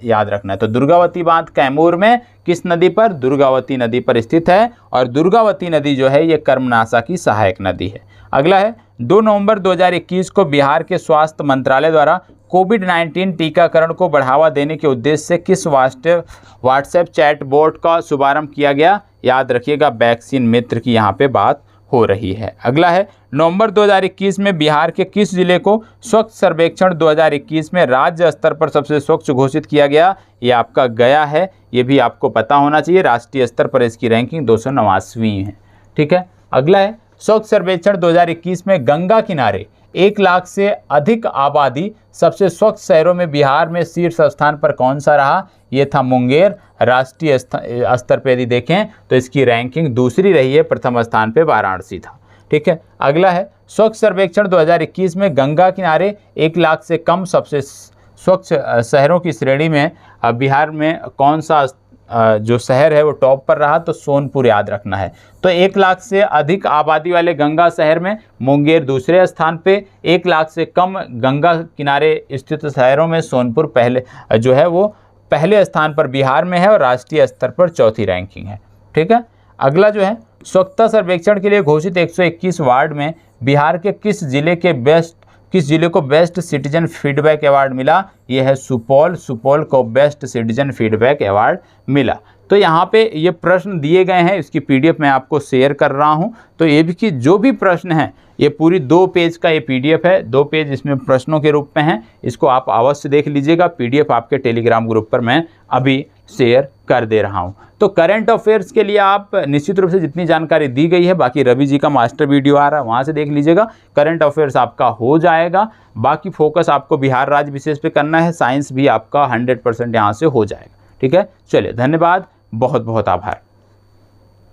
याद रखना है। तो दुर्गावती बांध कैमूर में किस नदी पर, दुर्गावती नदी पर स्थित है, और दुर्गावती नदी जो है ये कर्मनाशा की सहायक नदी है। अगला है, 2 नवंबर 2021 को बिहार के स्वास्थ्य मंत्रालय द्वारा कोविड-19 टीकाकरण को बढ़ावा देने के उद्देश्य से किस व्हाट्सएप चैट बोट का शुभारंभ किया गया। याद रखिएगा, वैक्सीन मित्र की यहाँ पे बात हो रही है। अगला है, नवंबर 2021 में बिहार के किस जिले को स्वच्छ सर्वेक्षण 2021 में राज्य स्तर पर सबसे स्वच्छ घोषित किया गया। ये आपका गया है, ये भी आपको पता होना चाहिए। राष्ट्रीय स्तर पर इसकी रैंकिंग 289वीं है। ठीक है। अगला है, स्वच्छ सर्वेक्षण 2021 में गंगा किनारे 1 लाख से अधिक आबादी सबसे स्वच्छ शहरों में बिहार में शीर्ष स्थान पर कौन सा रहा। ये था मुंगेर। राष्ट्रीय स्तर पर यदि देखें तो इसकी रैंकिंग दूसरी रही है, प्रथम स्थान पे वाराणसी था। ठीक है। अगला है, स्वच्छ सर्वेक्षण 2021 में गंगा किनारे 1 लाख से कम सबसे स्वच्छ शहरों की श्रेणी में बिहार में कौन सा जो शहर है वो टॉप पर रहा। तो सोनपुर, याद रखना है। तो 1 लाख से अधिक आबादी वाले गंगा शहर में मुंगेर दूसरे स्थान पे, 1 लाख से कम गंगा किनारे स्थित शहरों में सोनपुर पहले जो है वो पहले स्थान पर बिहार में है और राष्ट्रीय स्तर पर चौथी रैंकिंग है। ठीक है। अगला जो है, स्वच्छता सर्वेक्षण के लिए घोषित 121 वार्ड में बिहार के किस जिले को बेस्ट सिटीजन फीडबैक अवार्ड मिला। यह है सुपौल को बेस्ट सिटीजन फीडबैक अवार्ड मिला। तो यहाँ पे ये प्रश्न दिए गए हैं, इसकी पीडीएफ मैं आपको शेयर कर रहा हूँ। तो ये भी कि जो भी प्रश्न हैं ये पूरी 2 पेज का ये पीडीएफ है, 2 पेज इसमें प्रश्नों के रूप में हैं। इसको आप अवश्य देख लीजिएगा। पीडीएफ आपके टेलीग्राम ग्रुप पर मैं अभी शेयर कर दे रहा हूँ। तो करंट अफेयर्स के लिए आप निश्चित रूप से जितनी जानकारी दी गई है, बाकी रवि जी का मास्टर वीडियो आ रहा है वहाँ से देख लीजिएगा। करंट अफेयर्स आपका हो जाएगा। बाकी फोकस आपको बिहार राज्य विशेष पे करना है। साइंस भी आपका 100% यहाँ से हो जाएगा। ठीक है। चलिए, धन्यवाद, बहुत बहुत आभार।